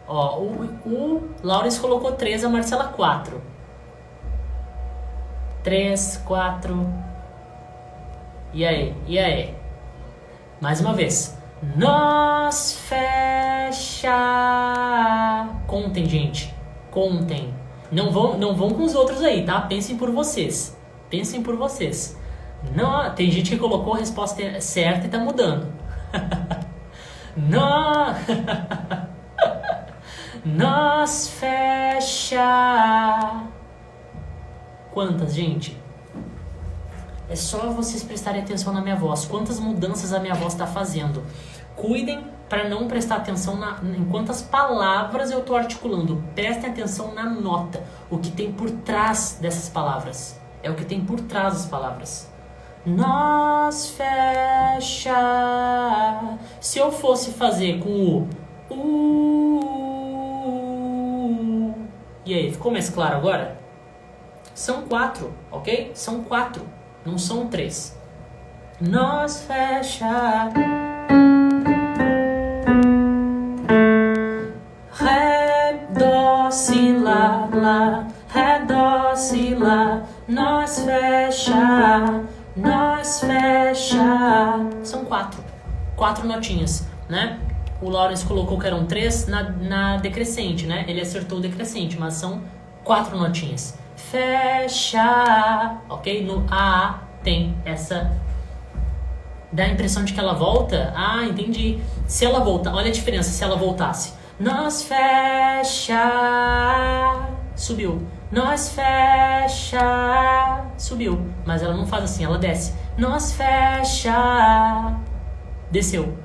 Ó, o Lawrence colocou 3, a Marcela 4. 3, 4. E aí? E aí? Mais uma vez. Nós fecha. Contem, gente. Contem. Não vão com os outros aí, tá? Pensem por vocês. Pensem por vocês. Não, tem gente que colocou a resposta certa e tá mudando. Não. Nós fecha. Quantas, gente? É só vocês prestarem atenção na minha voz. Quantas mudanças a minha voz está fazendo. Cuidem para não prestar atenção em quantas palavras eu estou articulando. Prestem atenção na nota. O que tem por trás dessas palavras. É o que tem por trás das palavras. Nós fecha. Se eu fosse fazer com o e aí, ficou mais claro agora? São 4, ok? São 4, não são 3. Nós fecha. Ré, dó, si, lá, lá. Ré, dó, si, lá. Nós fecha. Nós fecha. São 4. 4 notinhas, né? O Lawrence colocou que eram 3 na decrescente, né? Ele acertou o decrescente, mas são 4 notinhas. Fecha, ok? No A tem essa... Dá a impressão de que ela volta. Ah, entendi. Se ela voltar, olha a diferença se ela voltasse. Nós fecha, subiu. Nós fecha, subiu. Mas ela não faz assim, ela desce. Nós fecha, desceu.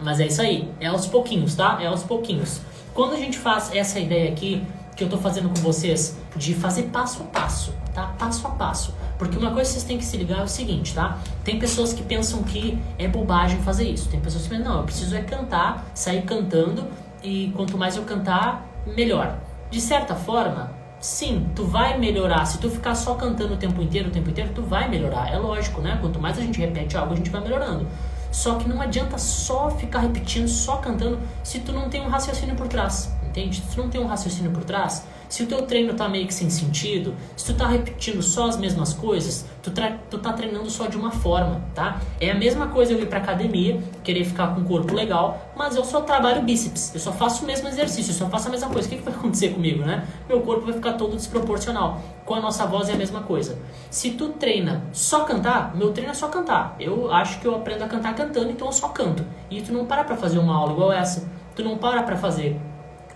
Mas é isso aí, é aos pouquinhos, tá? É aos pouquinhos. Quando a gente faz essa ideia aqui, que eu tô fazendo com vocês, de fazer passo a passo, tá? Passo a passo. Porque uma coisa que vocês têm que se ligar é o seguinte, tá? Tem pessoas que pensam que é bobagem fazer isso. Tem pessoas que pensam, não, eu preciso é cantar, sair cantando, e quanto mais eu cantar, melhor. De certa forma, sim, tu vai melhorar. Se tu ficar só cantando o tempo inteiro, tu vai melhorar. É lógico, né? Quanto mais a gente repete algo, a gente vai melhorando. Só que não adianta só ficar repetindo, só cantando, se tu não tem um raciocínio por trás, entende? Se tu não tem um raciocínio por trás, se o teu treino tá meio que sem sentido, se tu tá repetindo só as mesmas coisas, tu tá treinando só de uma forma, tá? É a mesma coisa eu ir pra academia, querer ficar com o corpo legal, mas eu só trabalho bíceps, eu só faço o mesmo exercício, eu só faço a mesma coisa. O que vai acontecer comigo, né? Meu corpo vai ficar todo desproporcional. Com a nossa voz é a mesma coisa. Se tu treina só cantar, meu treino é só cantar. Eu acho que eu aprendo a cantar cantando, então eu só canto. E tu não para pra fazer uma aula igual essa. Tu não para pra fazer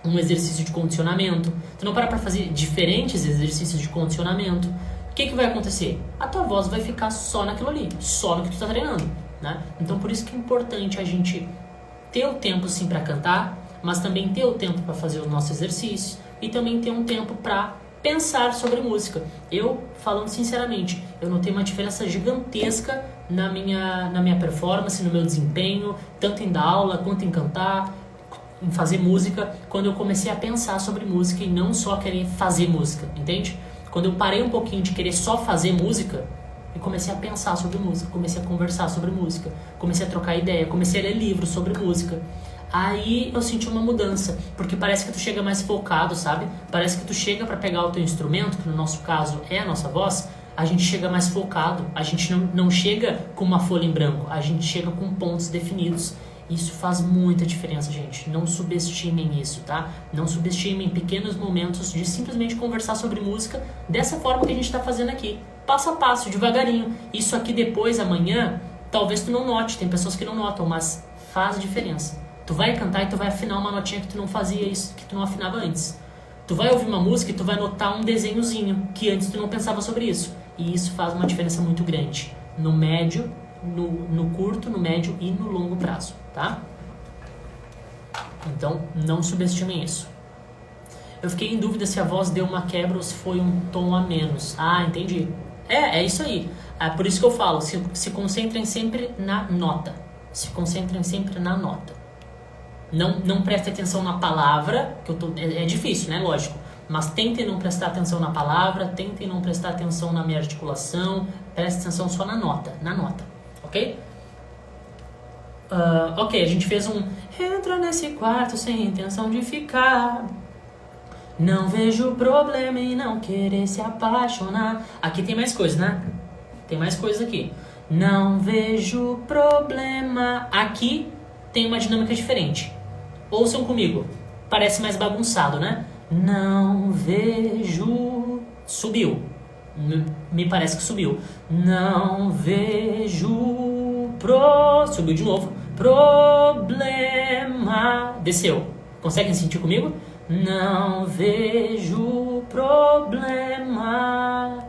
um exercício de condicionamento. Tu não para pra fazer diferentes exercícios de condicionamento. O que vai acontecer? A tua voz vai ficar só naquilo ali, só no que tu tá treinando, né? Então por isso que é importante a gente ter o tempo sim pra cantar, mas também ter o tempo pra fazer os nossos exercícios e também ter um tempo pra pensar sobre música. Eu, falando sinceramente, eu notei uma diferença gigantesca na minha performance, no meu desempenho, tanto em dar aula quanto em cantar, em fazer música, quando eu comecei a pensar sobre música e não só querer fazer música, entende? Quando eu parei um pouquinho de querer só fazer música e comecei a pensar sobre música, comecei a conversar sobre música, comecei a trocar ideia, comecei a ler livros sobre música. Aí eu senti uma mudança, porque parece que tu chega mais focado, sabe? Parece que tu chega pra pegar o teu instrumento, que no nosso caso é a nossa voz, a gente chega mais focado, a gente não chega com uma folha em branco, a gente chega com pontos definidos. Isso faz muita diferença, gente. Não subestimem isso, tá? Não subestimem pequenos momentos de simplesmente conversar sobre música dessa forma que a gente tá fazendo aqui. Passo a passo, devagarinho. Isso aqui depois, amanhã, talvez tu não note, tem pessoas que não notam, mas faz diferença. Tu vai cantar e tu vai afinar uma notinha que tu não fazia isso, que tu não afinava antes. Tu vai ouvir uma música e tu vai notar um desenhozinho que antes tu não pensava sobre isso. E isso faz uma diferença muito grande. No médio, no curto, no médio e no longo prazo, tá? Então, não subestimem isso. Eu fiquei em dúvida se a voz deu uma quebra ou se foi um tom a menos. Ah, entendi. É isso aí. É por isso que eu falo, se concentrem sempre na nota. Se concentrem sempre na nota. Não prestem atenção na palavra, que é difícil, né? Lógico. Mas tentem não prestar atenção na palavra, tentem não prestar atenção na minha articulação, prestem atenção só na nota, ok? Ok, a gente fez um... Entra nesse quarto sem intenção de ficar. Não vejo problema em não querer se apaixonar. Aqui tem mais coisa, né? Tem mais coisa aqui. Não vejo problema. Aqui tem uma dinâmica diferente. Ouçam comigo. parece mais bagunçado, né? Não vejo... Subiu. Me parece que subiu. Não vejo... Subiu de novo. Problema. Desceu. Conseguem sentir comigo? Não vejo problema.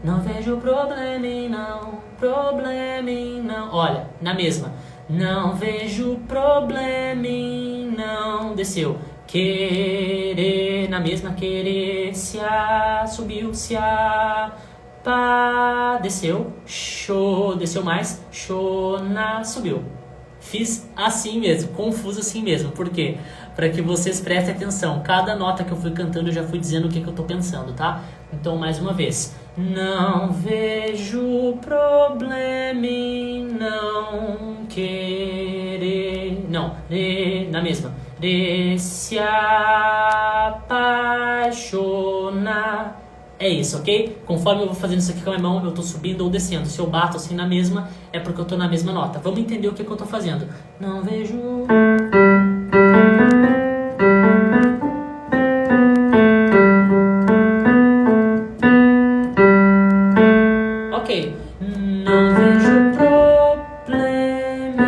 Não vejo problema em não. Olha, na mesma. Não vejo problema em não. Desceu. Querer, na mesma. Querer, se a, subiu, se a, pá, desceu. Show, desceu mais. Show, na, subiu. Fiz assim mesmo, confuso assim mesmo. Por quê? Para que vocês prestem atenção. Cada nota que eu fui cantando eu já fui dizendo o que eu tô pensando, tá? Então, mais uma vez. Não vejo problema em não querer... Não, na mesma. Se apaixonar. É isso, ok? Conforme eu vou fazendo isso aqui com a minha mão, eu tô subindo ou descendo. Se eu bato assim na mesma, é porque eu tô na mesma nota. Vamos entender o que eu tô fazendo. Não vejo... Ok. Não vejo problema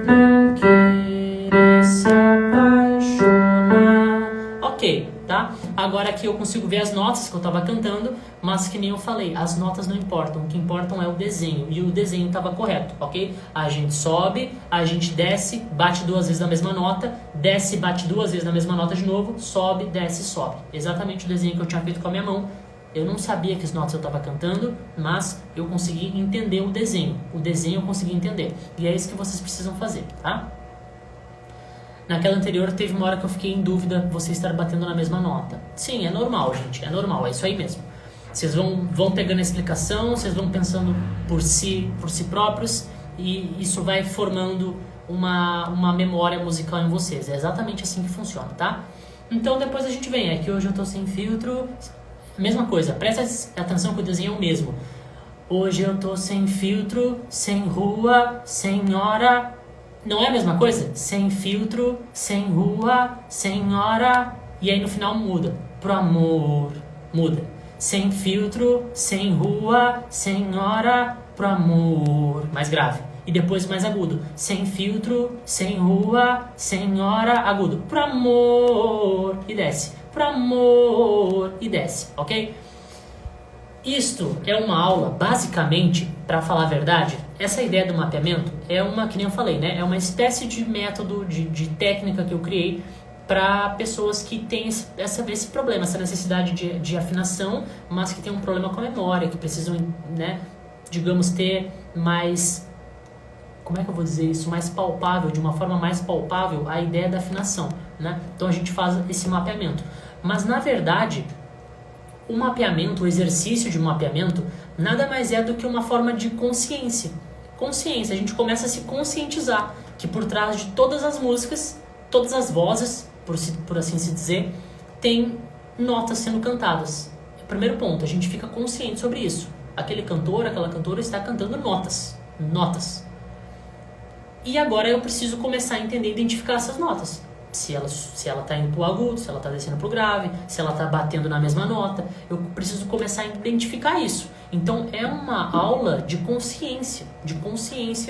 não querer se apaixonar. Ok, tá? Agora aqui eu consigo ver as notas que eu estava cantando, mas que nem eu falei, as notas não importam, o que importam é o desenho, e o desenho estava correto, ok? A gente sobe, a gente desce, bate 2 vezes na mesma nota, desce, bate 2 vezes na mesma nota de novo, sobe, desce, sobe. Exatamente o desenho que eu tinha feito com a minha mão. Eu não sabia que as notas eu estava cantando, mas eu consegui entender o desenho. O desenho eu consegui entender. E é isso que vocês precisam fazer, tá? Naquela anterior teve uma hora que eu fiquei em dúvida você estar batendo na mesma nota. Sim, é normal, gente, é normal, é isso aí mesmo. Vocês vão pegando a explicação, vocês vão pensando por si próprios e isso vai formando uma memória musical em vocês. É exatamente assim que funciona, tá? Então depois a gente vem, aqui hoje eu tô sem filtro, mesma coisa, presta atenção que o desenho é o mesmo. Hoje eu tô sem filtro, sem rua, sem hora. Não é a mesma coisa? Sem filtro, sem rua, sem hora. E aí no final muda. Pro amor. Muda. Sem filtro, sem rua, sem hora. Pro amor. Mais grave. E depois mais agudo. Sem filtro, sem rua, sem hora. Agudo. Pro amor. E desce. Pro amor. E desce. Ok? Isto é uma aula, basicamente, para falar a verdade, essa ideia do mapeamento é uma, que nem eu falei, né? É uma espécie de método, de técnica que eu criei para pessoas que têm esse problema, essa necessidade de afinação, mas que tem um problema com a memória, que precisam, né, digamos, ter mais, como é que eu vou dizer isso, mais palpável, de uma forma mais palpável, a ideia da afinação, né? Então a gente faz esse mapeamento. Mas, na verdade, o mapeamento, o exercício de mapeamento, nada mais é do que uma forma de consciência. Consciência, a gente começa a se conscientizar que por trás de todas as músicas, todas as vozes, por assim se dizer, tem notas sendo cantadas. Primeiro ponto, a gente fica consciente sobre isso. Aquele cantor, aquela cantora está cantando notas. Notas. E agora eu preciso começar a entender e identificar essas notas. Se ela está indo pro agudo, se ela está descendo pro grave, se ela está batendo na mesma nota. Eu preciso começar a identificar isso. Então é uma aula de consciência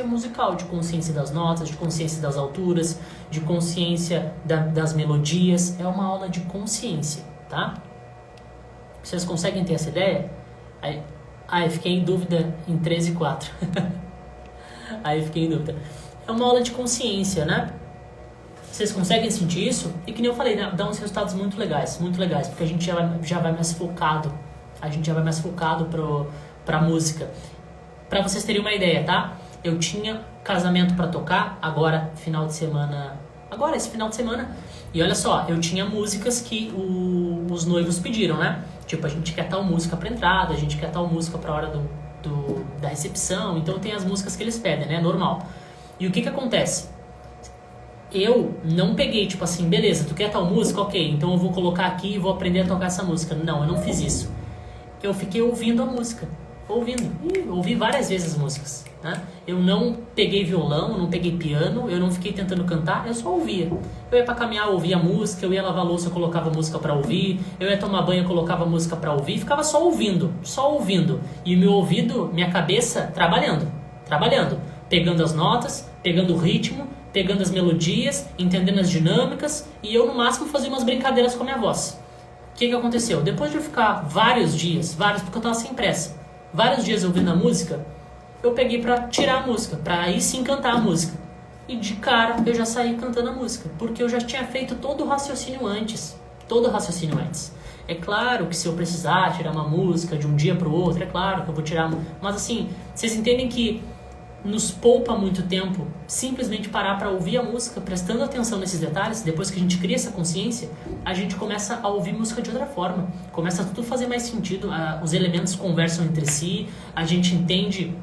musical, de consciência das notas, de consciência das alturas, de consciência das melodias. É uma aula de consciência, tá? Vocês conseguem ter essa ideia? Aí fiquei em dúvida em 3 e 4. Aí fiquei em dúvida. É uma aula de consciência, né? Vocês conseguem sentir isso? E que nem eu falei, né? Dá uns resultados muito legais, porque a gente já vai mais focado. A gente já vai mais focado pra música. Pra vocês terem uma ideia, tá? Eu tinha casamento pra tocar, agora, esse final de semana. E olha só, eu tinha músicas que os noivos pediram, né? Tipo, a gente quer tal música pra entrada, a gente quer tal música pra hora da recepção. Então tem as músicas que eles pedem, né? Normal. E o que acontece? Eu não peguei, tipo assim, beleza, tu quer tal música? Ok, então eu vou colocar aqui e vou aprender a tocar essa música. Não, eu não fiz isso. Eu fiquei ouvindo a música. ouvindo. E ouvi várias vezes as músicas, né? Eu não peguei violão, não peguei piano, eu não fiquei tentando cantar, eu só ouvia. Eu ia pra caminhar, eu ouvia música, eu ia lavar louça, eu colocava música pra ouvir, eu ia tomar banho, eu colocava música pra ouvir, ficava só ouvindo. E meu ouvido, minha cabeça, trabalhando, pegando as notas, pegando o ritmo, pegando as melodias, entendendo as dinâmicas, e eu no máximo fazia umas brincadeiras com a minha voz. O que aconteceu? Depois de eu ficar vários dias, porque eu tava sem pressa, vários dias ouvindo a música, eu peguei pra tirar a música, pra aí sim cantar a música. E de cara eu já saí cantando a música, porque eu já tinha feito todo o raciocínio antes. É claro que se eu precisar tirar uma música de um dia pro outro, é claro que eu vou tirar. Mas assim, vocês entendem que nos poupa muito tempo simplesmente parar para ouvir a música, prestando atenção nesses detalhes. Depois que a gente cria essa consciência, a gente começa a ouvir música de outra forma, começa a tudo fazer mais sentido, os elementos conversam entre si, a gente entende,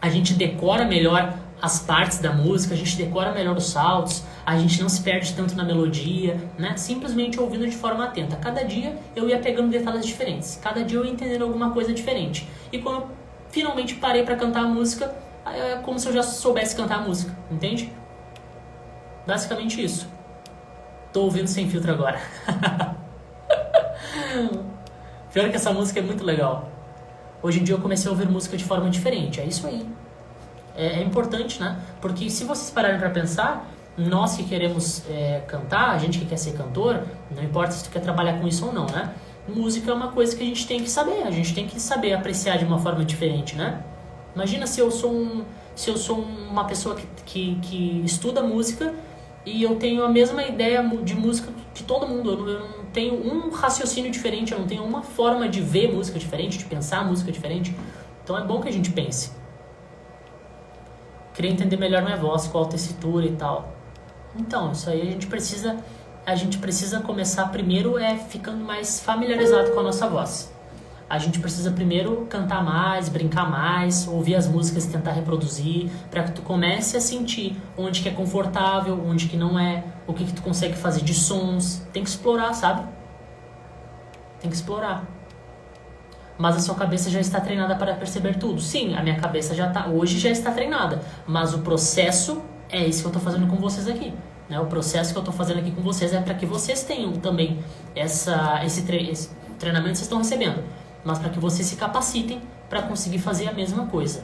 a gente decora melhor as partes da música, a gente decora melhor os saltos, a gente não se perde tanto na melodia, né? Simplesmente ouvindo de forma atenta. Cada dia eu ia pegando detalhes diferentes, cada dia eu ia entendendo alguma coisa diferente, e quando eu finalmente parei para cantar a música, é como se eu já soubesse cantar a música, entende? Basicamente isso. Tô ouvindo sem filtro agora. Pior que essa música é muito legal. Hoje em dia eu comecei a ouvir música de forma diferente. É isso aí. É importante, né? Porque se vocês pararem pra pensar, nós que queremos cantar, a gente que quer ser cantor, não importa se tu quer trabalhar com isso ou não, né? Música é uma coisa que a gente tem que saber. A gente tem que saber apreciar de uma forma diferente, né? Imagina se eu sou uma pessoa que estuda música e eu tenho a mesma ideia de música de todo mundo. Eu não tenho um raciocínio diferente, eu não tenho uma forma de ver música diferente, de pensar música diferente. Então é bom que a gente pense. Queria entender melhor minha voz, qual a tessitura e tal. Então, isso aí a gente precisa começar primeiro ficando mais familiarizado com a nossa voz. A gente precisa primeiro cantar mais, brincar mais, ouvir as músicas e tentar reproduzir, para que tu comece a sentir onde que é confortável, onde que não é, o que tu consegue fazer de sons. Tem que explorar, sabe? Tem que explorar. Mas a sua cabeça já está treinada para perceber tudo. Sim, a minha cabeça hoje já está treinada, mas o processo é esse que eu estou fazendo com vocês aqui. Né? O processo que eu estou fazendo aqui com vocês é para que vocês tenham também esse treinamento que vocês estão recebendo, mas para que vocês se capacitem para conseguir fazer a mesma coisa.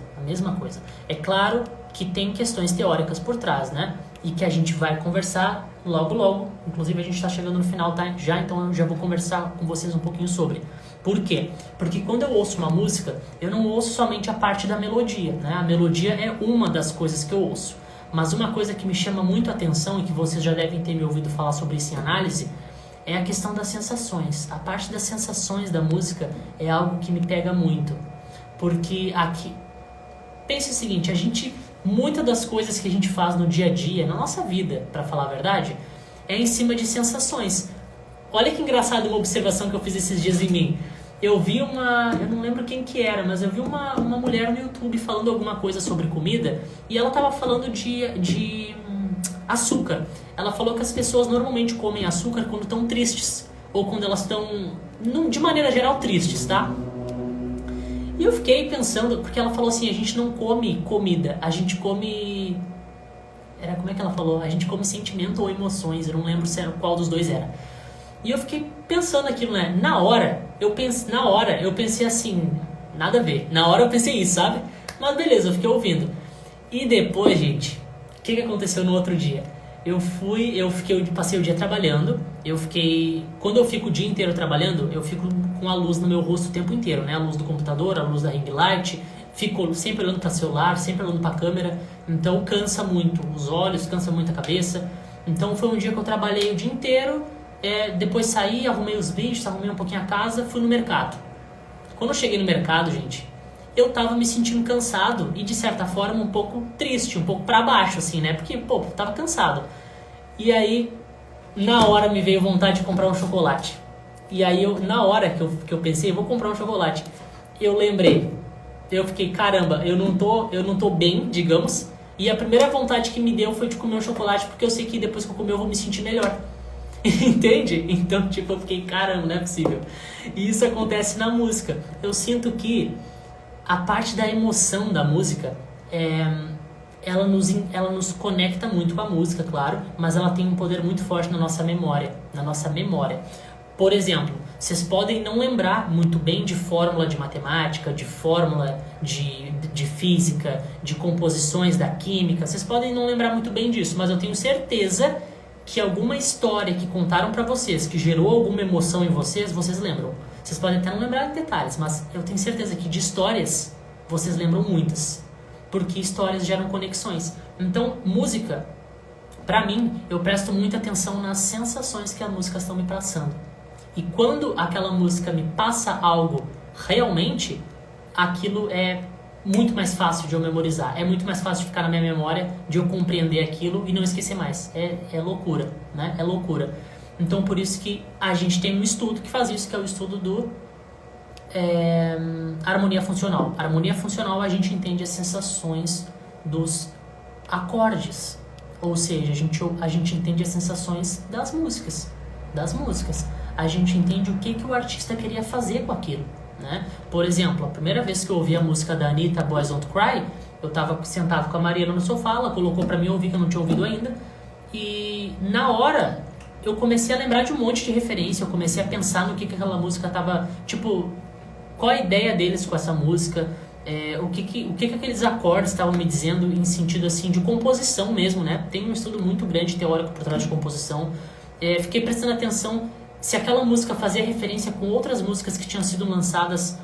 É claro que tem questões teóricas por trás, né? E que a gente vai conversar logo. Inclusive a gente está chegando no final, tá? Então eu já vou conversar com vocês um pouquinho sobre. Por quê? Porque quando eu ouço uma música, eu não ouço somente a parte da melodia, né? A melodia é uma das coisas que eu ouço. Mas uma coisa que me chama muito a atenção e que vocês já devem ter me ouvido falar sobre isso em análise é a questão das sensações. A parte das sensações da música é algo que me pega muito. Porque aqui... Pense o seguinte, muitas das coisas que a gente faz no dia a dia, na nossa vida, para falar a verdade, é em cima de sensações. Olha que engraçado uma observação que eu fiz esses dias em mim. Eu não lembro quem que era, mas eu vi uma mulher no YouTube falando alguma coisa sobre comida e ela tava falando de açúcar. Ela falou que as pessoas normalmente comem açúcar quando estão tristes ou quando elas estão, de maneira geral, tristes, tá? E eu fiquei pensando, porque ela falou assim, a gente não come comida, a gente come... Como é que ela falou? A gente come sentimento ou emoções, eu não lembro qual dos dois era. E eu fiquei pensando aquilo, né? Na hora, eu pensei assim, nada a ver. Na hora eu pensei isso, sabe? Mas beleza, eu fiquei ouvindo. E depois, gente, o que aconteceu no outro dia? Eu passei o dia trabalhando, quando eu fico o dia inteiro trabalhando, eu fico com a luz no meu rosto o tempo inteiro, né? A luz do computador, a luz da ring light, fico sempre olhando para o celular, sempre olhando para a câmera, então cansa muito os olhos, cansa muito a cabeça. Então foi um dia que eu trabalhei o dia inteiro, depois saí, arrumei os bichos, arrumei um pouquinho a casa, fui no mercado. Quando eu cheguei no mercado, gente, eu tava me sentindo cansado e de certa forma um pouco triste, um pouco pra baixo assim, né? Porque, tava cansado. E aí, na hora me veio vontade de comprar um chocolate. E aí, na hora que eu pensei, vou comprar um chocolate, eu lembrei, eu fiquei, caramba, eu não tô bem, digamos, e a primeira vontade que me deu foi de comer um chocolate, porque eu sei que depois que eu comer eu vou me sentir melhor. Entende? Então, eu fiquei, caramba, não é possível. E isso acontece na música. Eu sinto que a parte da emoção da música, ela nos conecta muito com a música, claro, mas ela tem um poder muito forte na nossa memória, Por exemplo, vocês podem não lembrar muito bem de fórmula de matemática, de fórmula de física, de composições da química, vocês podem não lembrar muito bem disso, mas eu tenho certeza que alguma história que contaram pra vocês, que gerou alguma emoção em vocês, vocês lembram. Vocês podem até não lembrar de detalhes, mas eu tenho certeza que de histórias vocês lembram muitas, porque histórias geram conexões. Então, música, pra mim, eu presto muita atenção nas sensações que as músicas estão me passando. E quando aquela música me passa algo realmente, aquilo é muito mais fácil de eu memorizar. É muito mais fácil de ficar na minha memória, de eu compreender aquilo e não esquecer mais. É loucura, né? É loucura. Então, por isso que a gente tem um estudo que faz isso, que é o estudo do harmonia funcional. Harmonia funcional, a gente entende as sensações dos acordes. Ou seja, a gente entende as sensações das músicas. A gente entende o que o artista queria fazer com aquilo, né? Por exemplo, a primeira vez que eu ouvi a música da Anitta, Boys Don't Cry, eu estava sentado com a Mariana no sofá, ela colocou pra mim ouvir, que eu não tinha ouvido ainda, e na hora eu comecei a lembrar de um monte de referência, eu comecei a pensar no que aquela música tava, tipo, qual a ideia deles com essa música, o que aqueles acordes estavam me dizendo em sentido assim de composição mesmo, né? Tem um estudo muito grande teórico por trás de composição. Fiquei prestando atenção se aquela música fazia referência com outras músicas que tinham sido lançadas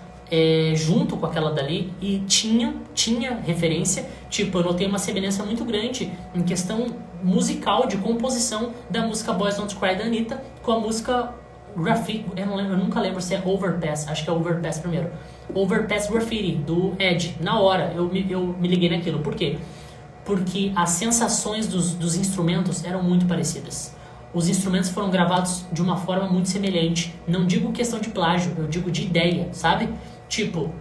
junto com aquela dali, e tinha referência. Tipo, eu notei uma semelhança muito grande em questão musical, de composição, da música Boys Don't Cry da Anitta com a música Graffiti, eu nunca lembro se é Overpass, acho que é Overpass primeiro, Overpass Graffiti, do Ed. Na hora eu me liguei naquilo. Por quê? Porque as sensações dos instrumentos eram muito parecidas. Os instrumentos foram gravados de uma forma muito semelhante. Não digo questão de plágio, eu digo de ideia, sabe? Tipo,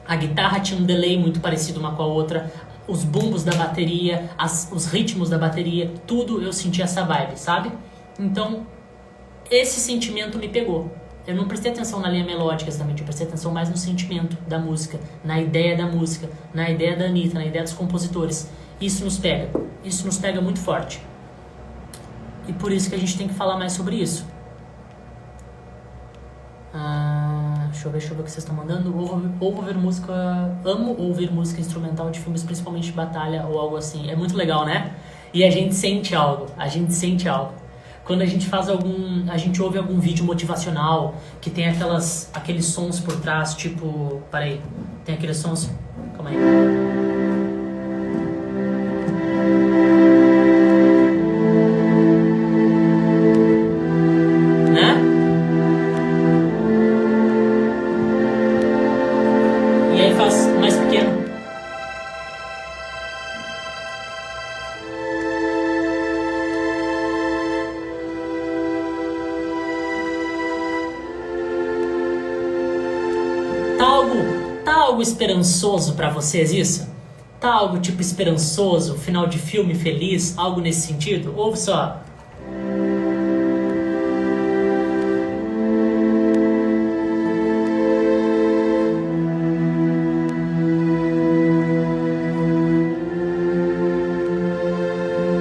a guitarra tinha um delay muito parecido uma com a outra, os bumbos da bateria, os ritmos da bateria, tudo eu senti essa vibe, sabe? Então, esse sentimento me pegou. Eu não prestei atenção na linha melódica exatamente, eu prestei atenção mais no sentimento da música, na ideia da música, na ideia da Anitta, na ideia dos compositores. Isso nos pega muito forte. E por isso que a gente tem que falar mais sobre isso. Deixa eu ver o que vocês estão mandando. Amo ouvir música instrumental de filmes, principalmente de batalha ou algo assim. É muito legal, né? E a gente sente algo. Quando a gente a gente ouve algum vídeo motivacional que tem aqueles sons por trás, tipo, peraí, tem aqueles sons, calma aí. Né? E aí faz mais pequeno. Tá algo esperançoso pra vocês isso? Tá algo tipo esperançoso, final de filme feliz, algo nesse sentido? Ouve só.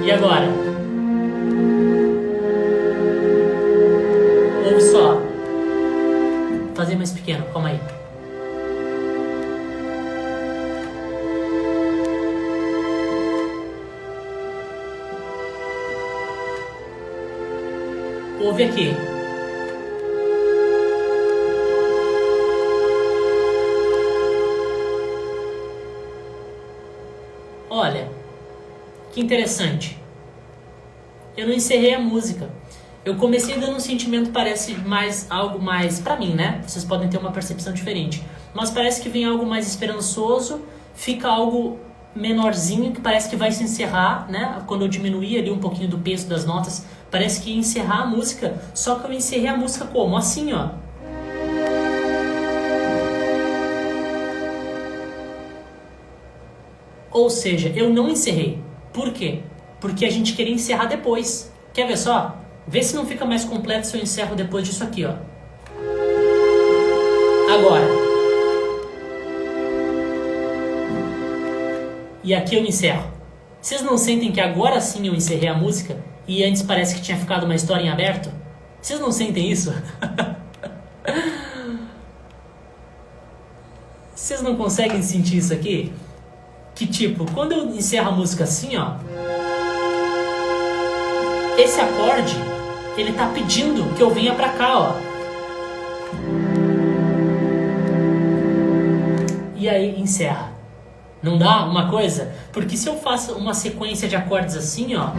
E agora? Ouve só. Vou fazer mais pequeno, calma aí. Ouve aqui. Olha, que interessante. Eu não encerrei a música. Eu comecei dando um sentimento, parece algo mais pra mim, né? Vocês podem ter uma percepção diferente. Mas parece que vem algo mais esperançoso, fica algo menorzinho, que parece que vai se encerrar, né? Quando eu diminuí ali um pouquinho do peso das notas, parece que ia encerrar a música, só que eu encerrei a música como? Assim, ó. Ou seja, eu não encerrei. Por quê? Porque a gente queria encerrar depois. Quer ver só? Vê se não fica mais completo se eu encerro depois disso aqui, ó. Agora. e aqui eu encerro. Vocês não sentem que agora sim eu encerrei a música e antes parece que tinha ficado uma história em aberto? Vocês não sentem isso? Vocês não conseguem sentir isso aqui? Que tipo, quando eu encerro a música assim, ó, esse acorde, ele tá pedindo que eu venha pra cá, ó. E aí encerra. Não dá uma coisa? Porque se eu faço uma sequência de acordes assim, ó,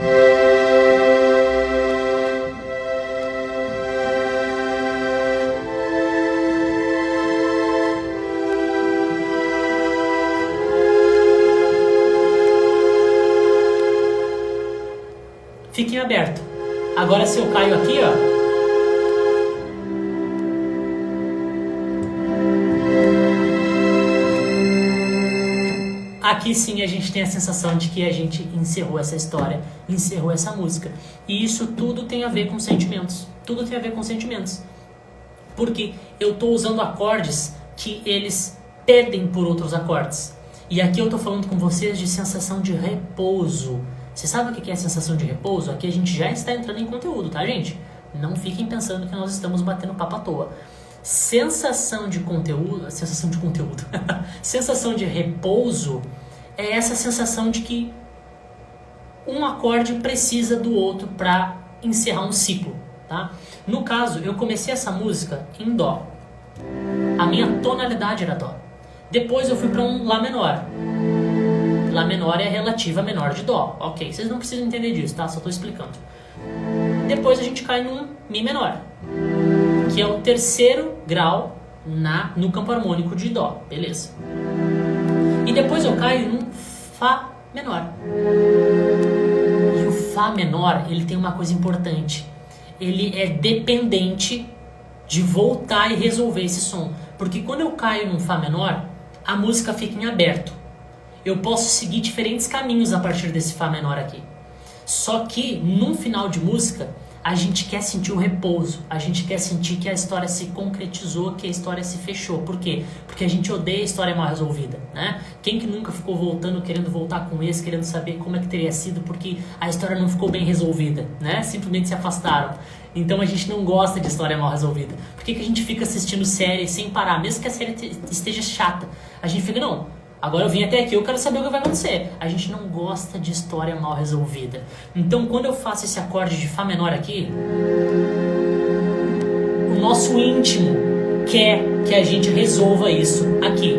fiquem aberto. Agora se eu caio aqui, ó, aqui sim a gente tem a sensação de que a gente encerrou essa história, encerrou essa música. E isso tudo tem a ver com sentimentos. Tudo tem a ver com sentimentos. Porque eu estou usando acordes que eles pedem por outros acordes. E aqui eu estou falando com vocês de sensação de repouso. Você sabe o que é a sensação de repouso? Aqui a gente já está entrando em conteúdo, tá, gente? Não fiquem pensando que nós estamos batendo papo à toa. Sensação de conteúdo, sensação de repouso é essa sensação de que um acorde precisa do outro para encerrar um ciclo, tá? No caso, eu comecei essa música em dó. A minha tonalidade era dó. Depois eu fui para um lá menor. Lá menor é relativa a menor de dó. Ok, vocês não precisam entender disso, tá? Só estou explicando. Depois a gente cai num mi menor, que é o terceiro grau no campo harmônico de dó. Beleza. E depois eu caio num fá menor. E o fá menor, ele tem uma coisa importante. Ele é dependente de voltar e resolver esse som. Porque quando eu caio num fá menor, a música fica em aberto. Eu posso seguir diferentes caminhos a partir desse fá menor aqui. Só que, num final de música, a gente quer sentir o repouso. A gente quer sentir que a história se concretizou, que a história se fechou. Por quê? Porque a gente odeia a história mal resolvida, né? Quem que nunca ficou voltando, querendo voltar com esse, querendo saber como é que teria sido, porque a história não ficou bem resolvida, né? Simplesmente se afastaram. Então a gente não gosta de história mal resolvida. Por que a gente fica assistindo série sem parar? Mesmo que a série esteja chata, a gente fica, não, agora eu vim até aqui, eu quero saber o que vai acontecer. A gente não gosta de história mal resolvida. Então quando eu faço esse acorde de fá menor aqui, o nosso íntimo quer que a gente resolva isso aqui.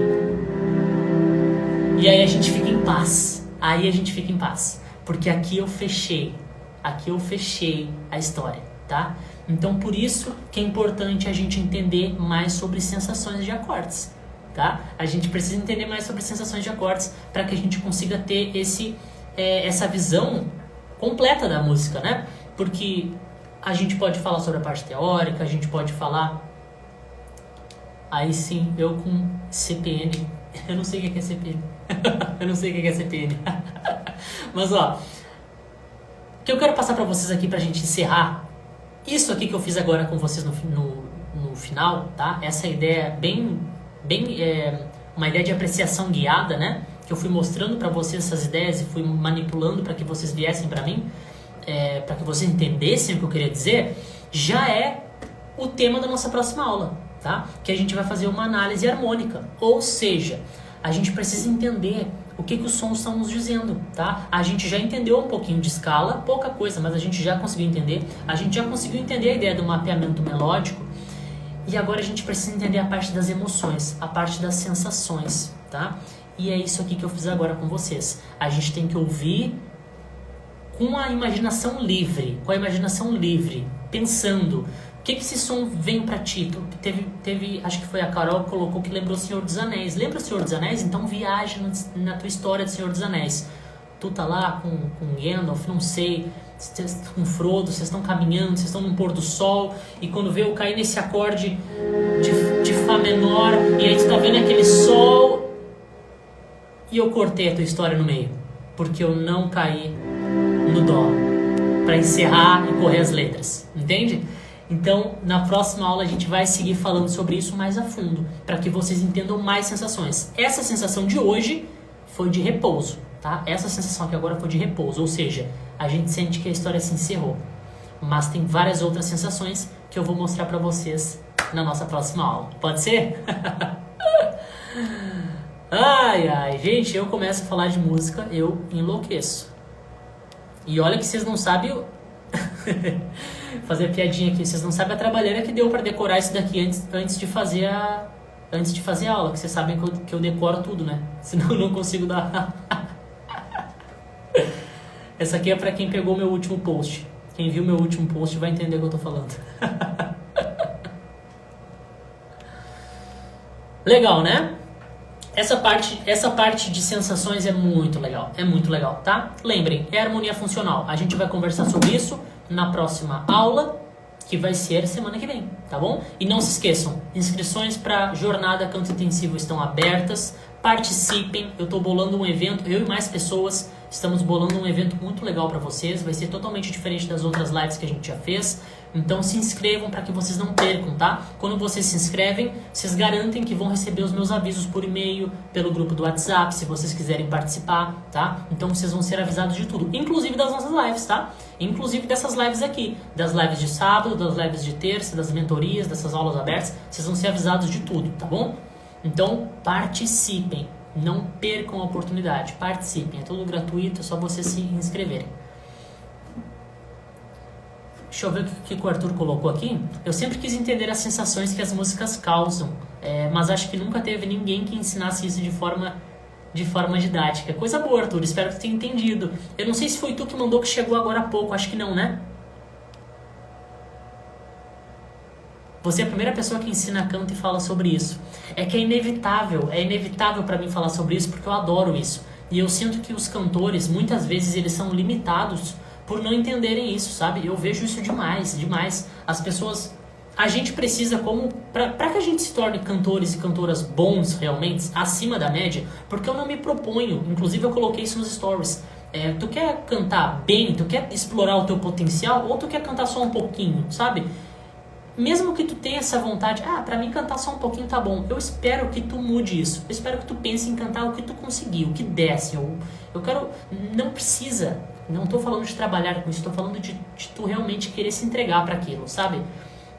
E aí a gente fica em paz. Aí a gente fica em paz. Porque aqui eu fechei a história, tá? Então por isso que é importante a gente entender mais sobre sensações de acordes. Tá? A gente precisa entender mais sobre sensações de acordes para que a gente consiga ter essa visão completa da música, né? Porque a gente pode falar sobre a parte teórica, a gente pode falar... Aí sim, eu com CPN... Eu não sei o que é CPN. Eu não sei o que é CPN. Mas ó, o que eu quero passar para vocês aqui pra gente encerrar, isso aqui que eu fiz agora com vocês no final, tá? Essa ideia uma ideia de apreciação guiada, né? Que eu fui mostrando para vocês essas ideias e fui manipulando para que vocês viessem para mim, para que vocês entendessem o que eu queria dizer, já é o tema da nossa próxima aula, tá? Que a gente vai fazer uma análise harmônica, ou seja, a gente precisa entender o que os sons estão nos dizendo, tá? A gente já entendeu um pouquinho de escala, pouca coisa, mas a gente já conseguiu entender. A gente já conseguiu entender a ideia do mapeamento melódico. E agora a gente precisa entender a parte das emoções, a parte das sensações, tá? E é isso aqui que eu fiz agora com vocês. A gente tem que ouvir com a imaginação livre, pensando. O que esse som vem pra ti? Teve, acho que foi a Carol que colocou que lembrou o Senhor dos Anéis. Lembra o Senhor dos Anéis? Então viaja na tua história do Senhor dos Anéis. Tu tá lá com Gandalf, não sei... com Frodo, vocês estão caminhando, vocês estão no pôr do sol, e quando vê eu cair nesse acorde de Fá menor, e aí tu tá vendo aquele sol, e eu cortei a tua história no meio, porque eu não caí no Dó, para encerrar e correr as letras, entende? Então, na próxima aula a gente vai seguir falando sobre isso mais a fundo, para que vocês entendam mais sensações. Essa sensação de hoje foi de repouso. tá? Essa sensação aqui agora foi de repouso, ou seja, a gente sente que a história se encerrou. Mas tem várias outras sensações que eu vou mostrar pra vocês na nossa próxima aula. Pode ser? Ai, ai, gente, eu começo a falar de música, eu enlouqueço. E olha que vocês não sabem... fazer piadinha aqui, vocês não sabem a trabalheira que deu pra decorar isso daqui antes de fazer a aula, que vocês sabem que eu decoro tudo, né? Senão eu não consigo dar... Essa aqui é pra quem pegou meu último post. Quem viu meu último post vai entender o que eu tô falando. Legal, né? Essa parte de sensações é muito legal, tá? Lembrem, é harmonia funcional. A gente vai conversar sobre isso na próxima aula, que vai ser semana que vem, tá bom? E não se esqueçam, inscrições para Jornada Canto Intensivo estão abertas. Participem, eu tô bolando um evento, eu e mais pessoas estamos bolando um evento muito legal para vocês. Vai ser totalmente diferente das outras lives que a gente já fez. Então se inscrevam para que vocês não percam, tá? Quando vocês se inscrevem, vocês garantem que vão receber os meus avisos por e-mail, pelo grupo do WhatsApp, se vocês quiserem participar, tá? Então vocês vão ser avisados de tudo, inclusive das nossas lives, tá? Inclusive dessas lives aqui, das lives de sábado, das lives de terça, das mentorias, dessas aulas abertas, vocês vão ser avisados de tudo, tá bom? Então participem, não percam a oportunidade, participem, é tudo gratuito, é só vocês se inscreverem. Deixa eu ver o que o Arthur colocou aqui. Eu sempre quis entender as sensações que as músicas causam, mas acho que nunca teve ninguém que ensinasse isso de forma didática. Coisa boa, Arthur, espero que tu tenha entendido. Eu não sei se foi tu que mandou que chegou agora há pouco, acho que não, né? Você é a primeira pessoa que ensina canto e fala sobre isso. É que é inevitável pra mim falar sobre isso porque eu adoro isso. E eu sinto que os cantores, muitas vezes, eles são limitados por não entenderem isso, sabe? Eu vejo isso demais. As pessoas... A gente precisa, pra que a gente se torne cantores e cantoras bons, realmente, acima da média, porque eu não me proponho, inclusive eu coloquei isso nos stories. Tu quer cantar bem, tu quer explorar o teu potencial, ou tu quer cantar só um pouquinho, sabe? Mesmo que tu tenha essa vontade, pra mim cantar só um pouquinho tá bom. Eu espero que tu mude isso. Eu espero que tu pense em cantar o que tu conseguir, o que desce. Eu quero... Não precisa... Não tô falando de trabalhar com isso, tô falando de tu realmente querer se entregar para aquilo, sabe?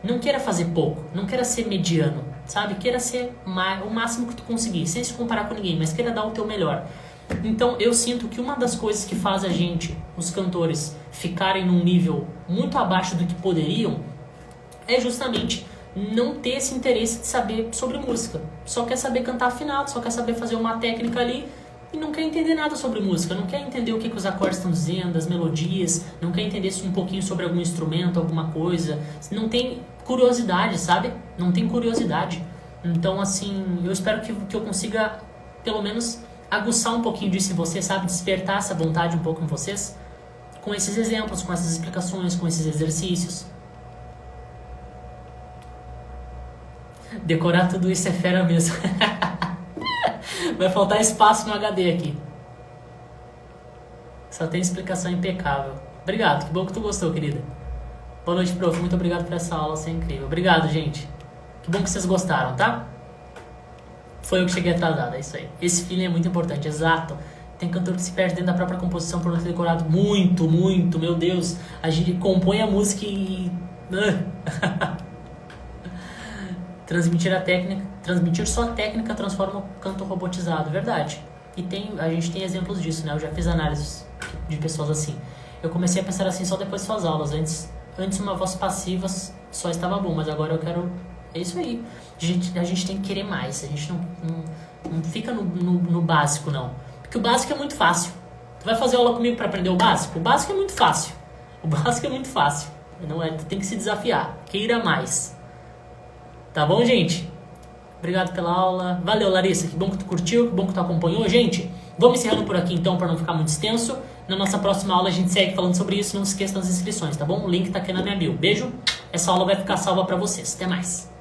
Não queira fazer pouco, não queira ser mediano, sabe? Queira ser o máximo que tu conseguir, sem se comparar com ninguém, mas queira dar o teu melhor. Então eu sinto que uma das coisas que faz a gente, os cantores, ficarem num nível muito abaixo do que poderiam, é justamente não ter esse interesse de saber sobre música. Só quer saber cantar afinado, só quer saber fazer uma técnica ali, e não quer entender nada sobre música, não quer entender o que os acordes estão dizendo, as melodias, não quer entender um pouquinho sobre algum instrumento, alguma coisa, não tem curiosidade, sabe? Não tem curiosidade. Então, assim, eu espero que eu consiga, pelo menos, aguçar um pouquinho disso em vocês, sabe? Despertar essa vontade um pouco em vocês, com esses exemplos, com essas explicações, com esses exercícios. Decorar tudo isso é fera mesmo. Vai faltar espaço no HD aqui. Só tem explicação impecável. Obrigado, que bom que tu gostou, querida. Boa noite, prof. Muito obrigado por essa aula, você é incrível. Obrigado, gente. Que bom que vocês gostaram, tá? Foi eu que cheguei atrasado, é isso aí. Esse feeling é muito importante, exato. Tem cantor que se perde dentro da própria composição por não ter decorado muito, meu Deus. A gente compõe a música e... Transmitir só a técnica transforma o canto robotizado, verdade. E a gente tem exemplos disso, né? Eu já fiz análises de pessoas assim. Eu comecei a pensar assim só depois de suas aulas. Antes uma voz passiva só estava bom, mas agora eu quero... É isso aí. A gente tem que querer mais. A gente não fica no básico, não. Porque o básico é muito fácil. Tu vai fazer aula comigo para aprender o básico? O básico é muito fácil. Não é? Tu tem que se desafiar. Queira mais. Tá bom, gente? Obrigado pela aula. Valeu, Larissa. Que bom que tu curtiu, que bom que tu acompanhou. Gente, vamos encerrando por aqui então, para não ficar muito extenso. Na nossa próxima aula a gente segue falando sobre isso. Não se esqueça das inscrições, tá bom? O link tá aqui na minha bio. Beijo. Essa aula vai ficar salva para vocês. Até mais.